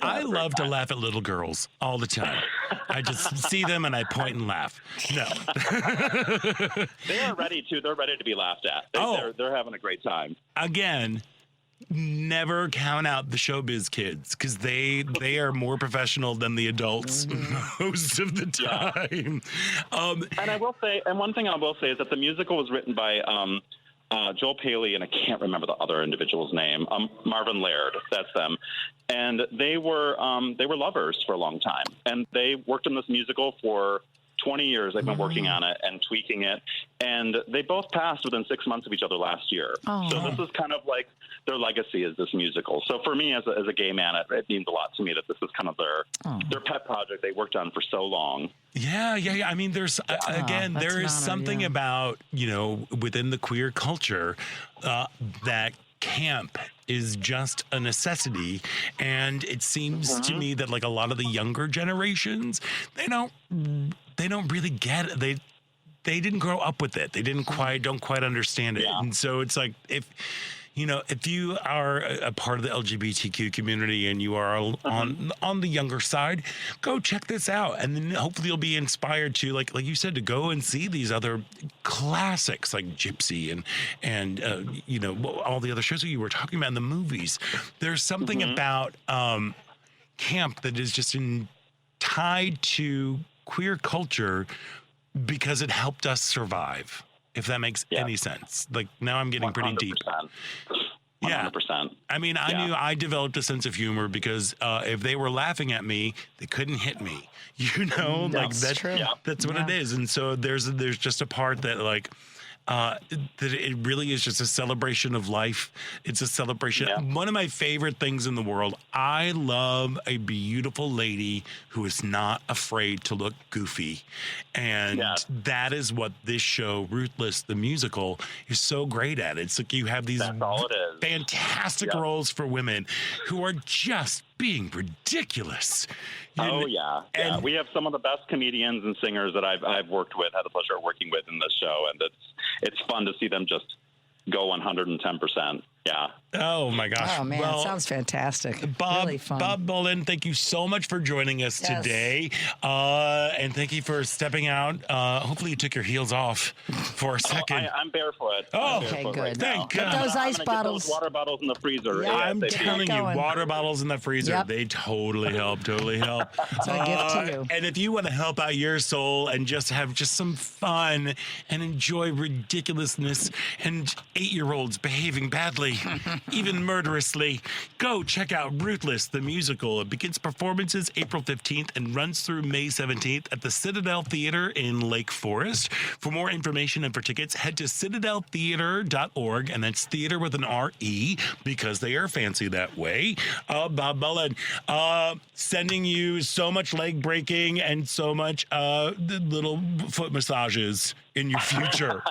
B: I love to laugh at little girls all the time. I just see them and I point and laugh. No.
H: They are ready to. They're ready to be laughed at. They're having a great time.
B: Again, never count out the showbiz kids, because they are more professional than the adults most of the time.
H: And I will say, and one thing I will say is that the musical was written by Joel Paley, and I can't remember the other individual's name. Marvin Laird, that's them. And they were lovers for a long time, and they worked on this musical for 20 years. They've been working on it and tweaking it, and they both passed within 6 months of each other last year.
C: Oh.
H: So this is kind of like their legacy is this musical. So for me as a gay man, it means a lot to me that this is kind of their pet project they worked on for so long.
B: Yeah. I mean, there is something about, within the queer culture that camp is just a necessity, and it seems to me that like a lot of the younger generations, they don't really get it. They didn't grow up with it. They don't quite understand it. And so it's like if you are a part of the LGBTQ community and you are on the younger side, go check this out. And then hopefully you'll be inspired to, like you said, to go and see these other classics like Gypsy and all the other shows that you were talking about in the movies. There's something about camp that is just tied to queer culture because it helped us survive. If that makes any sense. Like now I'm getting 100%. Pretty deep.
H: 100%.
B: I mean, I knew I developed a sense of humor because if they were laughing at me, they couldn't hit me.
C: That's true.
B: That's what it is. And so there's just a part that that it really is just a celebration of life. It's a celebration. Yeah. One of my favorite things in the world. I love a beautiful lady who is not afraid to look goofy. And that is what this show, Ruthless, the musical, is so great at. It's like you have these fantastic roles for women who are just being ridiculous.
H: Yeah. We have some of the best comedians and singers that I've worked with, had the pleasure of working with in this show, and it's fun to see them just go 110%. Yeah.
B: Oh my gosh.
C: Oh man,
B: well,
C: it sounds fantastic.
B: Bob,
C: really fun.
B: Bob Bolin, thank you so much for joining us today. And thank you for stepping out. Hopefully you took your heels off for a second.
H: I'm barefoot.
B: Oh,
C: okay, good.
B: Right thank God.
C: Put those ice
H: I'm
C: bottles.
H: Get those water bottles in the freezer.
C: Yeah,
B: I'm telling you,
C: going.
B: water bottles in the freezer,
C: Yep.
B: they totally help.
C: It's a gift to you.
B: And if you want to help out your soul and just have just some fun and enjoy ridiculousness and 8-year-olds behaving badly, even murderously, go check out Ruthless, the musical. It begins performances April 15th and runs through May 17th at the Citadel Theater in Lake Forest. For more information and for tickets, head to citadeltheater.org, and that's theater with an R-E, because they are fancy that way. Bob Mullen, sending you so much leg breaking and so much little foot massages in your future.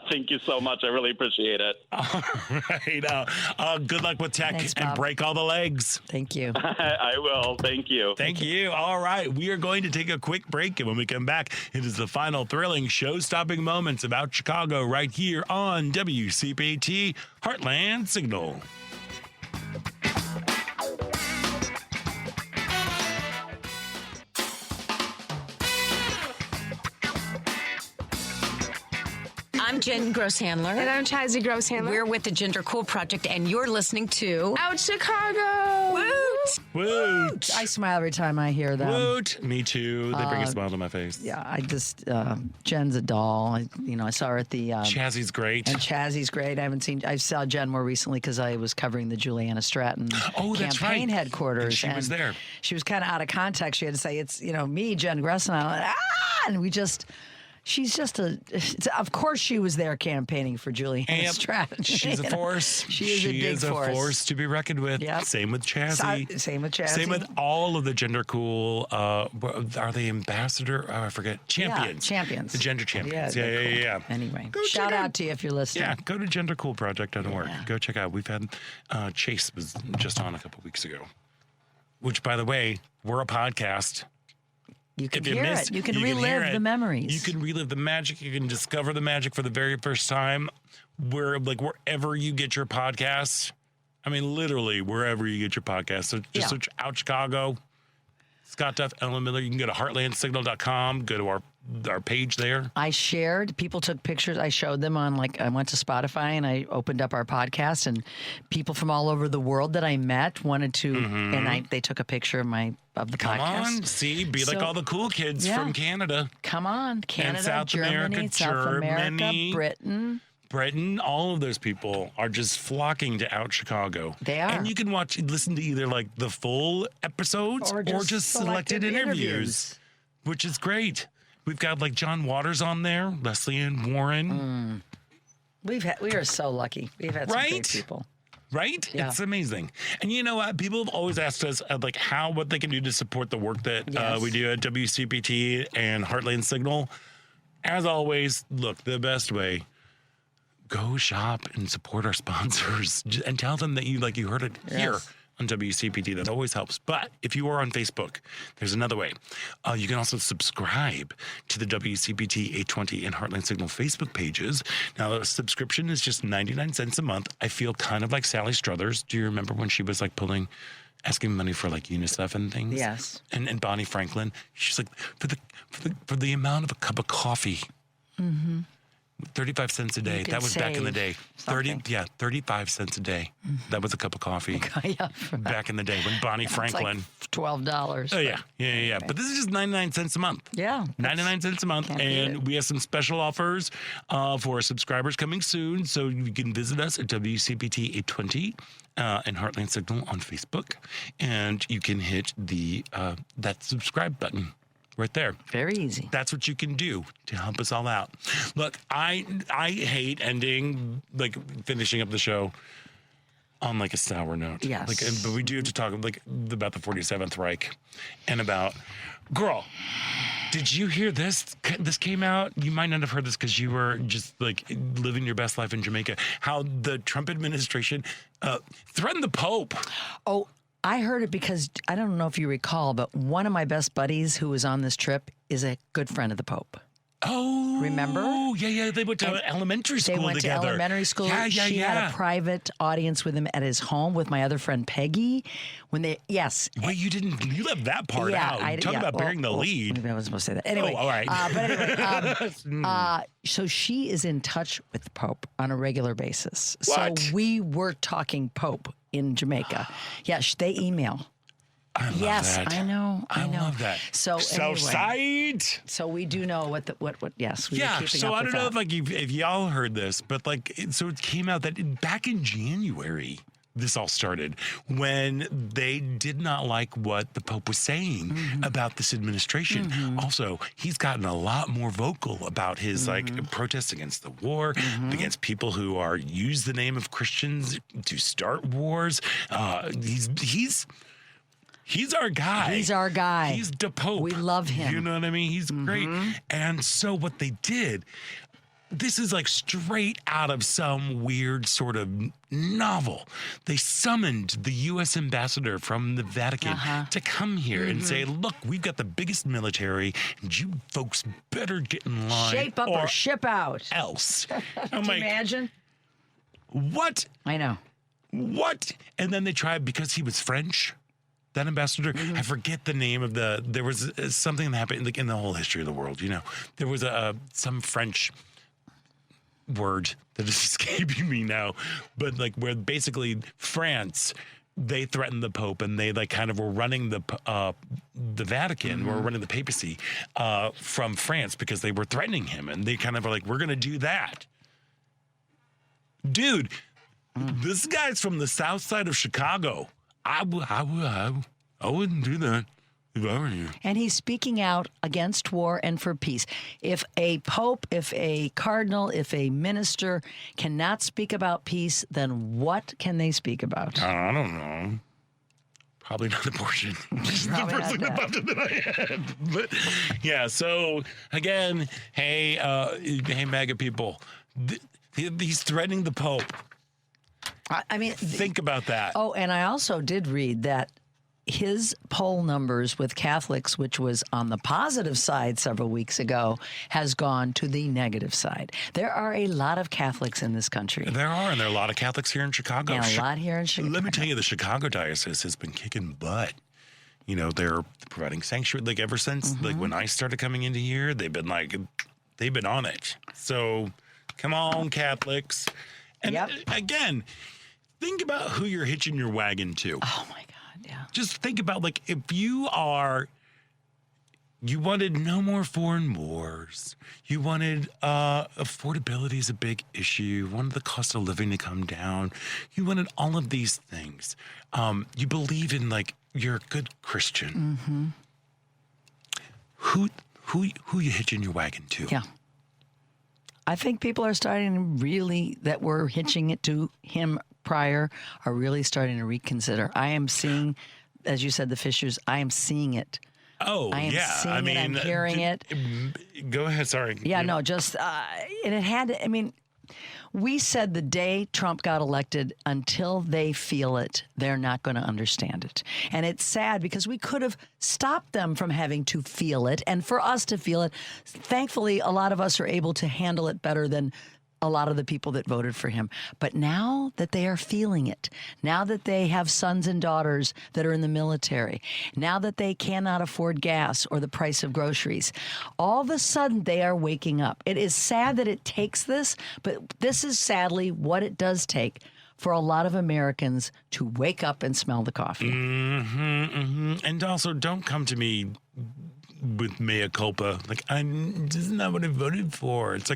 H: Thank you so much. I really appreciate it.
B: All right. Good luck with tech.
C: Thanks,
B: and
C: Bob.
B: break all the legs.
C: Thank you.
H: I will. Thank you.
B: Thank you. All right. We are going to take a quick break. And when we come back, it is the final thrilling show-stopping moments about Chicago right here on WCPT Heartland Signal.
I: I'm Jen Grosshandler.
J: And I'm Chazzy Grosshandler.
I: We're with the Gender Cool Project, and you're listening to
J: Out Chicago!
I: Woot!
B: Woot!
C: I smile every time I hear them.
B: Woot! Me too. They bring a smile to my face.
C: Yeah, I just Jen's a doll. I saw her at the
B: Chazzy's great.
C: and Chazzy's great. I saw Jen more recently because I was covering the Juliana Stratton
B: that's
C: campaign
B: right.
C: headquarters.
B: And she was there.
C: She was kind of out of context. She had to say, "It's me, Jen Gressel," and we just. She's just of course she was there campaigning for Juliana Stratton.
B: She's a force.
C: She is a big
B: force to be reckoned with.
C: Yep.
B: Same with Chazzy.
C: Same with Chazzy.
B: Same with all of the gender cool, are they ambassador? Oh, I forget. Champions.
C: Yeah, champions.
B: The gender champions.
C: Yeah,
B: Yeah.
C: cool. Anyway,
B: Go
C: shout
B: check
C: out to you if you're listening.
B: Yeah, go to gendercoolproject.org.
C: Yeah.
B: Go check out. We've had Chase was just on a couple weeks ago, which, by the way, we're a podcast.
C: You can
B: If you
C: hear
B: missed,
C: it. You can
B: hear
C: relive
B: it.
C: the memories.
B: You can relive the magic. You can discover the magic for the very first time. Wherever you get your podcasts. I mean, literally wherever you get your podcasts. So just search Out Chicago, Scott Duff, Ellen Miller. You can go to heartlandsignal.com. Go to our page there.
C: I shared. People took pictures. I showed them on I went to Spotify and I opened up our podcast, and people from all over the world that I met wanted to, and they took a picture of the
B: Come
C: podcast.
B: on, see, be like all the cool kids from Canada.
C: Come on, Canada,
B: South
C: Germany,
B: America,
C: South America,
B: Germany. Britain, all of those people are just flocking to Out Chicago.
C: They are.
B: And you can listen to either the full episodes or just selected interviews, which is great. We've got John Waters on there, Leslie Ann Warren.
C: We are so lucky. We've had some great people.
B: Right?
C: Yeah.
B: It's amazing. And you know what? People have always asked us what they can do to support the work that we do at WCPT and Heartland Signal. As always, look, the best way, go shop and support our sponsors and tell them that you heard it here on WCPT. That always helps. But if you are on Facebook, there's another way. You can also subscribe to the WCPT 820 and Heartland Signal Facebook pages. Now, a subscription is just 99 cents a month. I feel kind of like Sally Struthers. Do you remember when she was asking money for UNICEF and things?
C: Yes.
B: And Bonnie Franklin, she's like, for the amount of a cup of coffee. 35 cents a day. That was back in the day. 35 cents a day. That was a cup of coffee. Back in the day when Bonnie Franklin.
C: It's $12.
B: Oh, yeah. Yeah. But this is just 99 cents a month.
C: Yeah.
B: 99 cents a month. And we have some special offers for subscribers coming soon. So you can visit us at WCPT 820 and Heartland Signal on Facebook. And you can hit that subscribe button. Right there.
C: Very easy.
B: That's what you can do to help us all out. Look, I hate ending, finishing up the show on a sour note.
C: Yes.
B: But we do have to talk about the 47th Reich and about, girl, did you hear this? This came out. You might not have heard this because you were just living your best life in Jamaica. How the Trump administration threatened the Pope.
C: Oh, I heard it because I don't know if you recall, but one of my best buddies who was on this trip is a good friend of the Pope.
B: Oh,
C: remember?
B: Yeah. They went to elementary school together.
C: They went to elementary school. She had a private audience with him at his home with my other friend Peggy. Wait, you
B: left that part out. Talk about bearing the lead.
C: Maybe I wasn't supposed to say that. Anyway,
B: all right.
C: But anyway, so she is in touch with the Pope on a regular basis.
B: What?
C: So we were talking Pope in Jamaica. Yeah, they email.
B: I love that.
C: I know.
B: I love that.
C: So
B: anyway,
C: so we do know what. Yes. We
B: yeah.
C: Were keeping
B: So
C: up
B: I don't
C: with
B: know
C: that.
B: if y'all heard this, but so it came out that back in January, this all started when they did not like what the Pope was saying about this administration. Also, he's gotten a lot more vocal about his protests against the war, against people who use the name of Christians to start wars. He's our guy.
C: He's our guy.
B: He's the Pope.
C: We love him.
B: You know what I mean? He's great. And so what they did, this is like straight out of some weird sort of novel. They summoned the U.S. ambassador from the Vatican to come here and say, look, we've got the biggest military, and you folks better get in line.
C: Shape up or ship out.
B: Else.
C: Can you imagine?
B: What?
C: I know.
B: What? And then they tried, because he was French, that ambassador, I forget the name of there was something that happened in the whole history of the world, there was some French word that is escaping me now, but where basically France, they threatened the Pope, and they kind of were running the Vatican, were running the papacy from France because they were threatening him, and they kind of were like, we're going to do that. Dude, this guy's from the south side of Chicago. I wouldn't do that if I were you.
C: And he's speaking out against war and for peace. If a pope, if a cardinal, if a minister cannot speak about peace, then what can they speak about?
B: I don't know. Probably not abortion. Just the first thing that popped into my head. But yeah, so again, hey, MAGA people, he's threatening the Pope.
C: I mean,
B: think about that.
C: Oh, and I also did read that his poll numbers with Catholics, which was on the positive side several weeks ago, has gone to the negative side. There are a lot of Catholics in this country.
B: There are, and there are a lot of Catholics here in Chicago.
C: And a lot here in Chicago.
B: Let me tell you, the Chicago diocese has been kicking butt. They're providing sanctuary, ever since, when I started coming into here, they've been on it. So, come on, Catholics. And again, think about who you're hitching your wagon to.
C: Oh, my God, yeah.
B: Just think about, if you wanted no more foreign wars. You wanted affordability is a big issue. You wanted the cost of living to come down. You wanted all of these things. You believe in, you're a good Christian. Who you hitching your wagon to?
C: Yeah. I think people are starting to really, that were hitching it to him prior, are really starting to reconsider. I am seeing, as you said, the fissures. I am seeing it.
B: Oh,
C: I am seeing it. I'm hearing it.
B: Go ahead. Sorry.
C: Yeah, no, just, and it had, we said the day Trump got elected, until they feel it, they're not going to understand it. And it's sad because we could have stopped them from having to feel it. And for us to feel it, thankfully, a lot of us are able to handle it better than a lot of the people that voted for him. But now that they are feeling it, now that they have sons and daughters that are in the military, now that they cannot afford gas or the price of groceries, all of a sudden they are waking up. It is sad that it takes this, but this is sadly what it does take for a lot of Americans to wake up and smell the coffee.
B: And also, don't come to me with mea culpa. Isn't that what I voted for? It's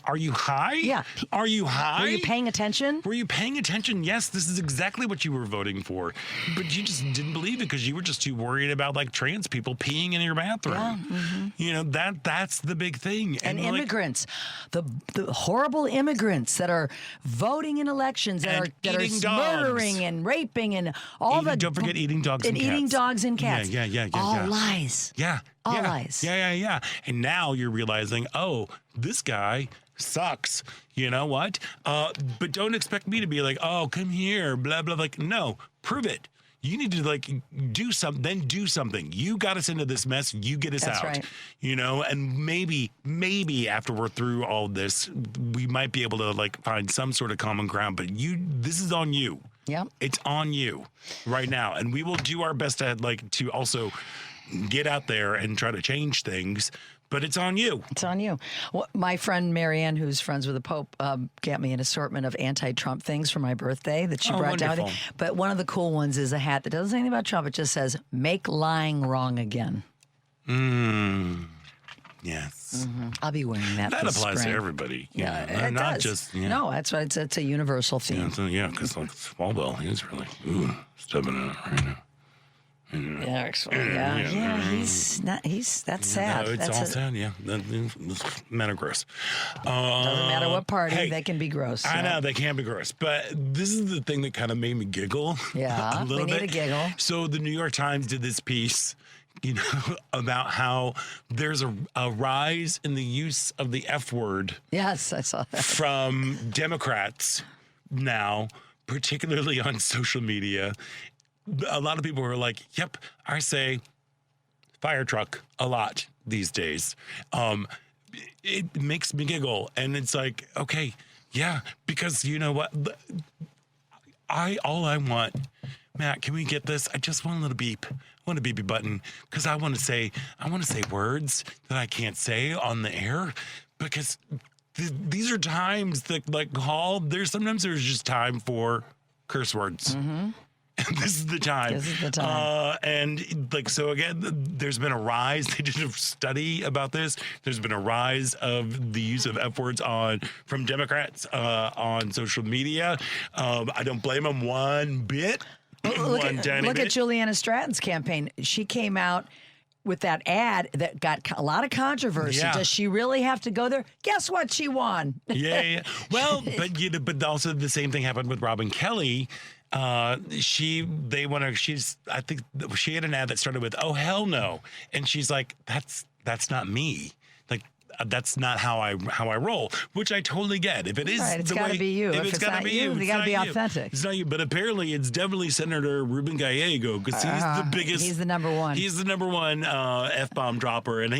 B: are you high?
C: Yeah.
B: Are you high?
C: Were you paying attention?
B: Were you paying attention? Yes, this is exactly what you were voting for. But you just didn't believe it because you were just too worried about trans people peeing in your bathroom.
C: Yeah.
B: That's the big thing.
C: And immigrants, the horrible immigrants that are voting in elections, that are murdering and raping and all
B: don't forget eating dogs and cats.
C: Eating dogs and cats.
B: Yeah.
C: All lies.
B: Yeah.
C: All lies.
B: Yeah. And now you're realizing, oh, this guy sucks. You know what? But don't expect me to be oh, come here, blah, blah. No, prove it. You need to like do something, then do something. You got us into this mess. You get us
C: That's
B: out,
C: right.
B: and maybe after we're through all this, we might be able to like find some sort of common ground, but this is on you.
C: Yeah.
B: It's on you right now. And we will do our best to also get out there and try to change things. But it's on you.
C: It's on you. Well, my friend Marianne, who's friends with the Pope, got me an assortment of anti-Trump things for my birthday that she brought down. But one of the cool ones is a hat that doesn't say anything about Trump. It just says, "Make lying wrong again."
B: Yes.
C: I'll be wearing that.
B: That
C: this
B: applies
C: spring.
B: to everybody.
C: Yeah, it
B: not
C: does.
B: just.
C: No, that's why it's a universal theme.
B: Yeah, because like Swalwell, he's really stepping in it right now.
C: Yeah, he's not. That's sad.
B: No, it's
C: that's
B: all sad. Yeah, men are gross.
C: Doesn't matter what party,
B: hey,
C: they can be gross.
B: I know they can be gross, but this is the thing that kind of made me giggle.
C: Yeah,
B: a little
C: we need
B: bit.
C: a giggle.
B: So the New York Times did this piece, about how there's a rise in the use of the F word.
C: Yes, I saw that
B: from Democrats now, particularly on social media. A lot of people are like, yep, I say fire truck a lot these days. It makes me giggle. And it's like, okay, yeah, because you know what? All I want, Matt, can we get this? I just want a little beep. I want a beepy button because I want to say words that I can't say on the air because these are times that sometimes there's just time for curse words. Mm-hmm. And this is the time.
C: This is the time.
B: And so again, there's been a rise. They did a study about this. There's been a rise of the use of F words from Democrats on social media. I don't blame them one bit.
C: Look at Juliana Stratton's campaign. She came out with that ad that got a lot of controversy.
B: Yeah.
C: Does she really have to go there? Guess what? She won.
B: Yeah. Well, but also the same thing happened with Robin Kelly. I think she had an ad that started with, "Oh, hell no." And she's like, that's not me. Like, that's not how I roll, which I totally get. If it is,
C: right, it's got to be you. If it's
B: gotta
C: not
B: be
C: you, you got to be authentic.
B: It's not you, but apparently it's definitely Senator Ruben Gallego because he's the biggest.
C: He's the number one.
B: He's the number one F-bomb dropper, and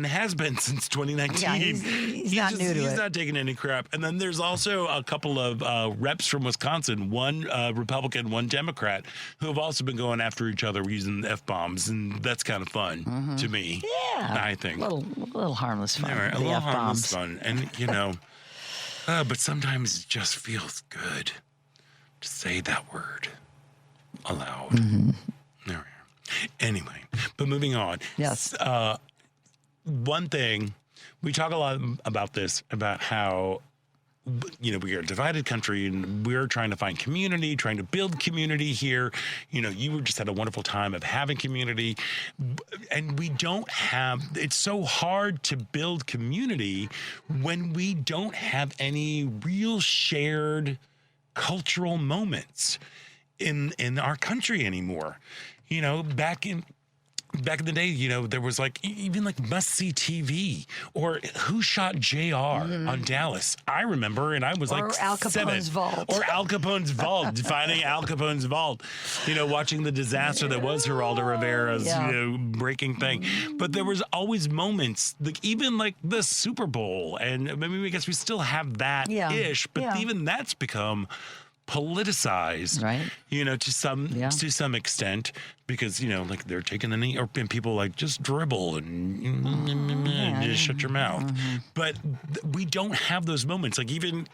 B: has been since 2019.
C: Yeah, he's not new to it.
B: He's not taking any crap. And then there's also a couple of reps from Wisconsin, one Republican, one Democrat, who have also been going after each other using F-bombs, and that's kind of fun to me.
C: Yeah,
B: I think
C: a little harmless fun.
B: A little harmless fun, and but sometimes it just feels good to say that word aloud. Mm-hmm. There we are. Anyway, but moving on.
C: Yes.
B: One thing we talk a lot about this, about how we are a divided country and we're trying to find community, trying to build community here. You just had a wonderful time of having community, and we don't have, it's so hard to build community when we don't have any real shared cultural moments in our country anymore. Back in the day, there was even must-see TV or Who Shot JR on Dallas. I remember, and I was
C: or Al Capone's
B: 7.
C: Vault.
B: Or Al Capone's Vault, finding Al Capone's vault. Watching the disaster that was Geraldo Rivera's, breaking thing. But there was always moments, even the Super Bowl, and I guess we still have that ish, but even that's become politicized,
C: right?
B: To some extent, because they're taking the knee, and people just dribble and just shut your mouth. Mm-hmm. But we don't have those moments. We don't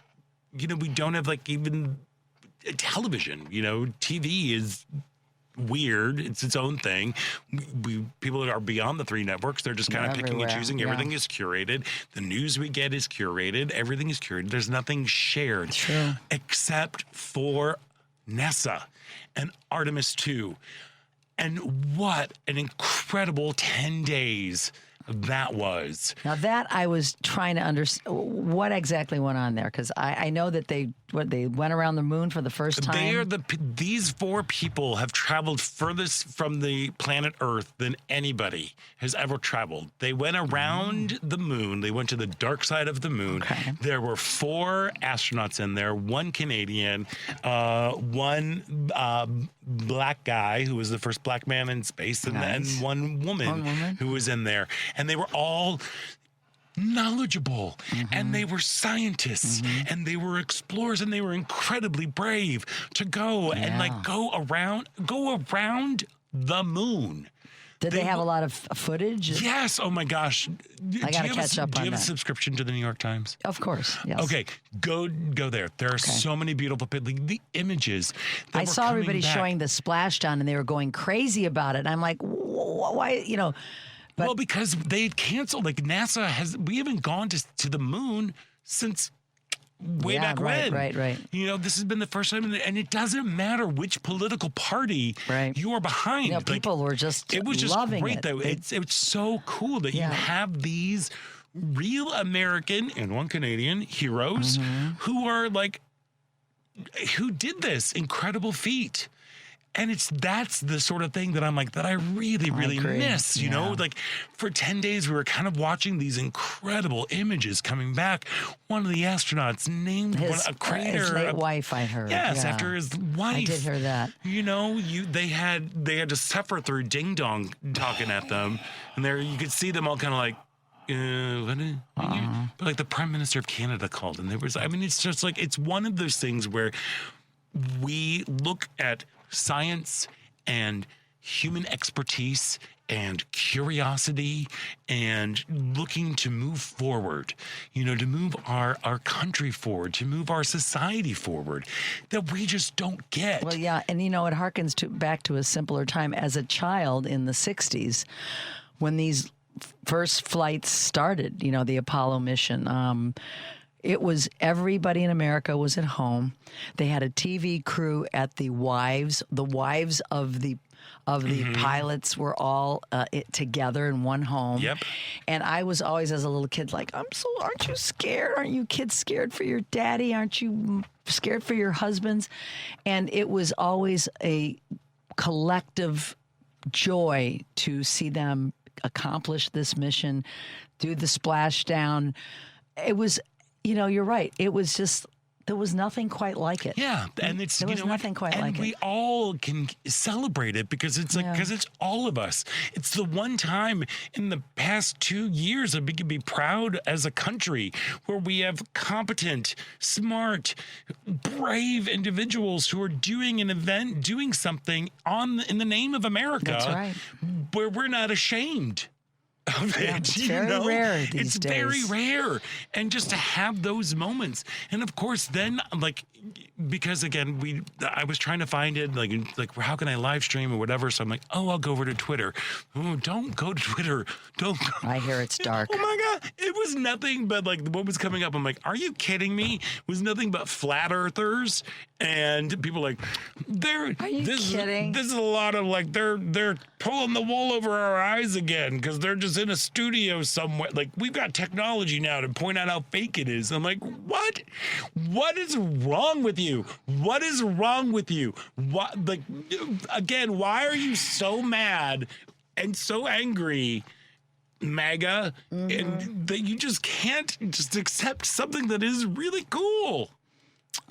B: have even television. TV is weird. It's its own thing. People are beyond the 3 networks. They're just kind of picking and choosing. Everything is curated. The news we get is curated. Everything is curated. There's nothing shared.
C: True.
B: Except for NASA and Artemis 2. And what an incredible 10 days that was.
C: Now that I was trying to understand what exactly went on there, because I know that they went around the moon for the first time.
B: These 4 people have traveled furthest from the planet Earth than anybody has ever traveled. They went around the moon. They went to the dark side of the moon.
C: Okay.
B: There were 4 astronauts in there, 1 Canadian, 1 black guy who was the first black man in space, and then 1 woman who was in there. And they were all knowledgeable, and they were scientists, and they were explorers, and they were incredibly brave to go and like go around the moon.
C: Did they have a lot of footage?
B: Yes. Oh my gosh.
C: I got to catch up on that.
B: Do you have a subscription to the New York Times?
C: Of course. Yes.
B: Okay. Go there. There are so many beautiful the images.
C: I saw everybody showing the splashdown, and they were going crazy about it. And I'm like, why? You know. But,
B: well, because they canceled. Like NASA we haven't gone to the moon since way back when.
C: Right.
B: You know, this has been the first time, and it doesn't matter which political party you are behind.
C: You know, people were just
B: it was just
C: loving
B: great
C: it.
B: Though. It's so cool that you have these real American and 1 Canadian heroes who are like who did this incredible feat. And that's the sort of thing that I'm like, that I really miss, you know, like for 10 days, we were kind of watching these incredible images coming back. One of the astronauts named a crater.
C: His late wife, I heard.
B: Yes, after his wife.
C: I did hear that.
B: You know, they had to suffer through Ding Dong talking at them. And there you could see them all kind of like, but like the Prime Minister of Canada called, and it's just like, it's one of those things where we look at science and human expertise and curiosity and looking to move forward, you know, to move our country forward, to move our society forward, that we just don't get.
C: Well, yeah, and you know, it harkens back to a simpler time. As a child in the 60s, when these first flights started, you know, the Apollo mission, it was everybody in America was at home. They had a TV crew at the wives of the pilots were all together in one home.
B: Yep.
C: And I was always, as a little kid, like, aren't you scared? Aren't you kids scared for your daddy? Aren't you scared for your husbands? And it was always a collective joy to see them accomplish this mission, do the splashdown. It was, you know, you're right. It was just, there was nothing quite like it.
B: Yeah, and it's
C: there was nothing quite like it.
B: And we all can celebrate it because it's like it's all of us. It's the one time in the past 2 years that we can be proud as a country where we have competent, smart, brave individuals who are doing an event, doing something in the name of America.
C: That's right.
B: Where we're not ashamed of it.
C: It's very rare these days.
B: It's very rare. And just to have those moments. And of course, then, like, because again, I was trying to find it, like how can I live stream or whatever? So I'm like, I'll go over to Twitter. Oh, don't go to Twitter. Don't go.
C: I hear it's dark.
B: Oh my God. It was nothing but like what was coming up. I'm like, are you kidding me? It was nothing but flat earthers. And people like,
C: are you kidding?
B: This is a lot of like, they're pulling the wool over our eyes again because they're just in a studio somewhere. Like, we've got technology now to point out how fake it is. I'm like, what? What is wrong with you? What is wrong with you? What, like, again, why are you so mad and so angry, MAGA, and that you just can't just accept something that is really cool?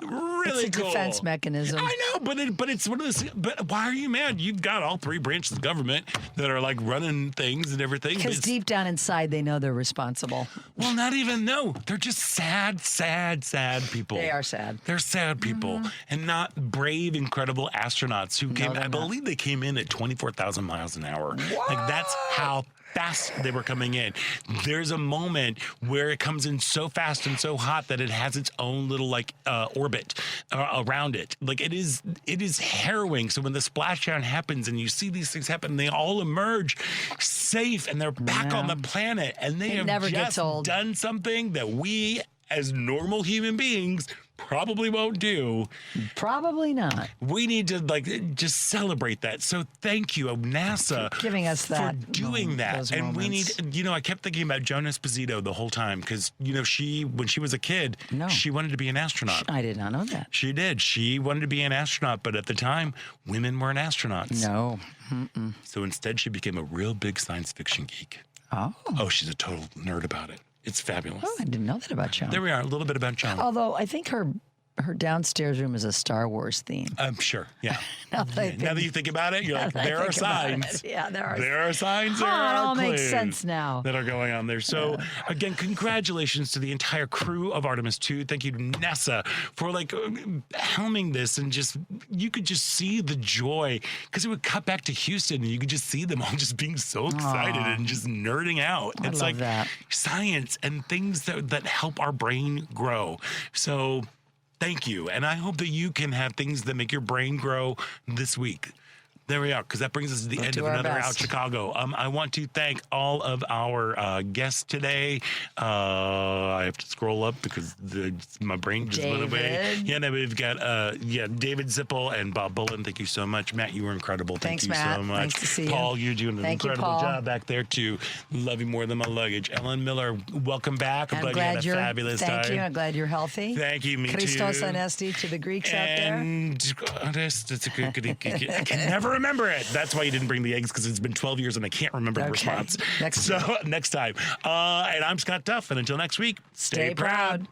B: Really
C: it's a defense mechanism.
B: I know, but it's one of those. But why are you mad? You've got all 3 branches of government that are like running things and everything.
C: Because deep down inside, they know they're responsible.
B: Well, not even no. They're just sad people.
C: They are sad.
B: They're sad people, and not brave, incredible astronauts who came. I believe they came in at 24,000 miles an hour.
C: What?
B: Like that's how fast they were coming in. There's a moment where it comes in so fast and so hot that it has its own little like orbit around it. Like it is harrowing. So when the splashdown happens and you see these things happen, they all emerge safe and they're back on the planet, and they have
C: never
B: just
C: gets old.
B: done something that we as normal human beings probably won't do.
C: Probably not.
B: We need to just celebrate that. So thank you, NASA,
C: for giving us that,
B: for doing that. And
C: moments.
B: we need, I kept thinking about Joan Esposito the whole time because, when she was a kid, she wanted to be an astronaut.
C: I did not know that.
B: She did. She wanted to be an astronaut, but at the time, women weren't astronauts.
C: No.
B: So instead, she became a real big science fiction geek. Oh, she's a total nerd about it. It's fabulous.
C: Oh, I didn't know that about Joan.
B: There we are, a little bit about Joan.
C: Although I think her downstairs room is a Star Wars theme.
B: I'm sure, yeah.
C: now that
B: you think about it, you're like, there are signs.
C: Yeah, there are.
B: There are signs.
C: It all makes sense now.
B: That are going on there. So, again, congratulations to the entire crew of Artemis 2. Thank you to NASA for helming this, and you could just see the joy because it would cut back to Houston and you could just see them all just being so excited and just nerding out.
C: I
B: It's
C: love
B: like
C: that.
B: science and things that help our brain grow. So, thank you. And I hope that you can have things that make your brain grow this week. There we are, because that brings us to the end of another Out Chicago. I want to thank all of our guests today. I have to scroll up because my brain just went away. Yeah, no, we've got David Zippel and Bob Bullen. Thank you so much. Matt, you were incredible.
C: Thanks,
B: Thank you
C: Matt.
B: so much.
C: Nice to see you.
B: Paul, you're doing an incredible job back there too. Love you more than my luggage. Ellen Miller, welcome back.
C: I'm
B: glad you had a fabulous time.
C: Thank you. I'm glad you're healthy.
B: Thank you, me
C: Christos
B: too.
C: Anesti to the Greeks out there.
B: And I can never remember it. That's why you didn't bring the eggs, because it's been 12 years and I can't remember the response. Next time. And I'm Scott Duff, and until next week, stay proud.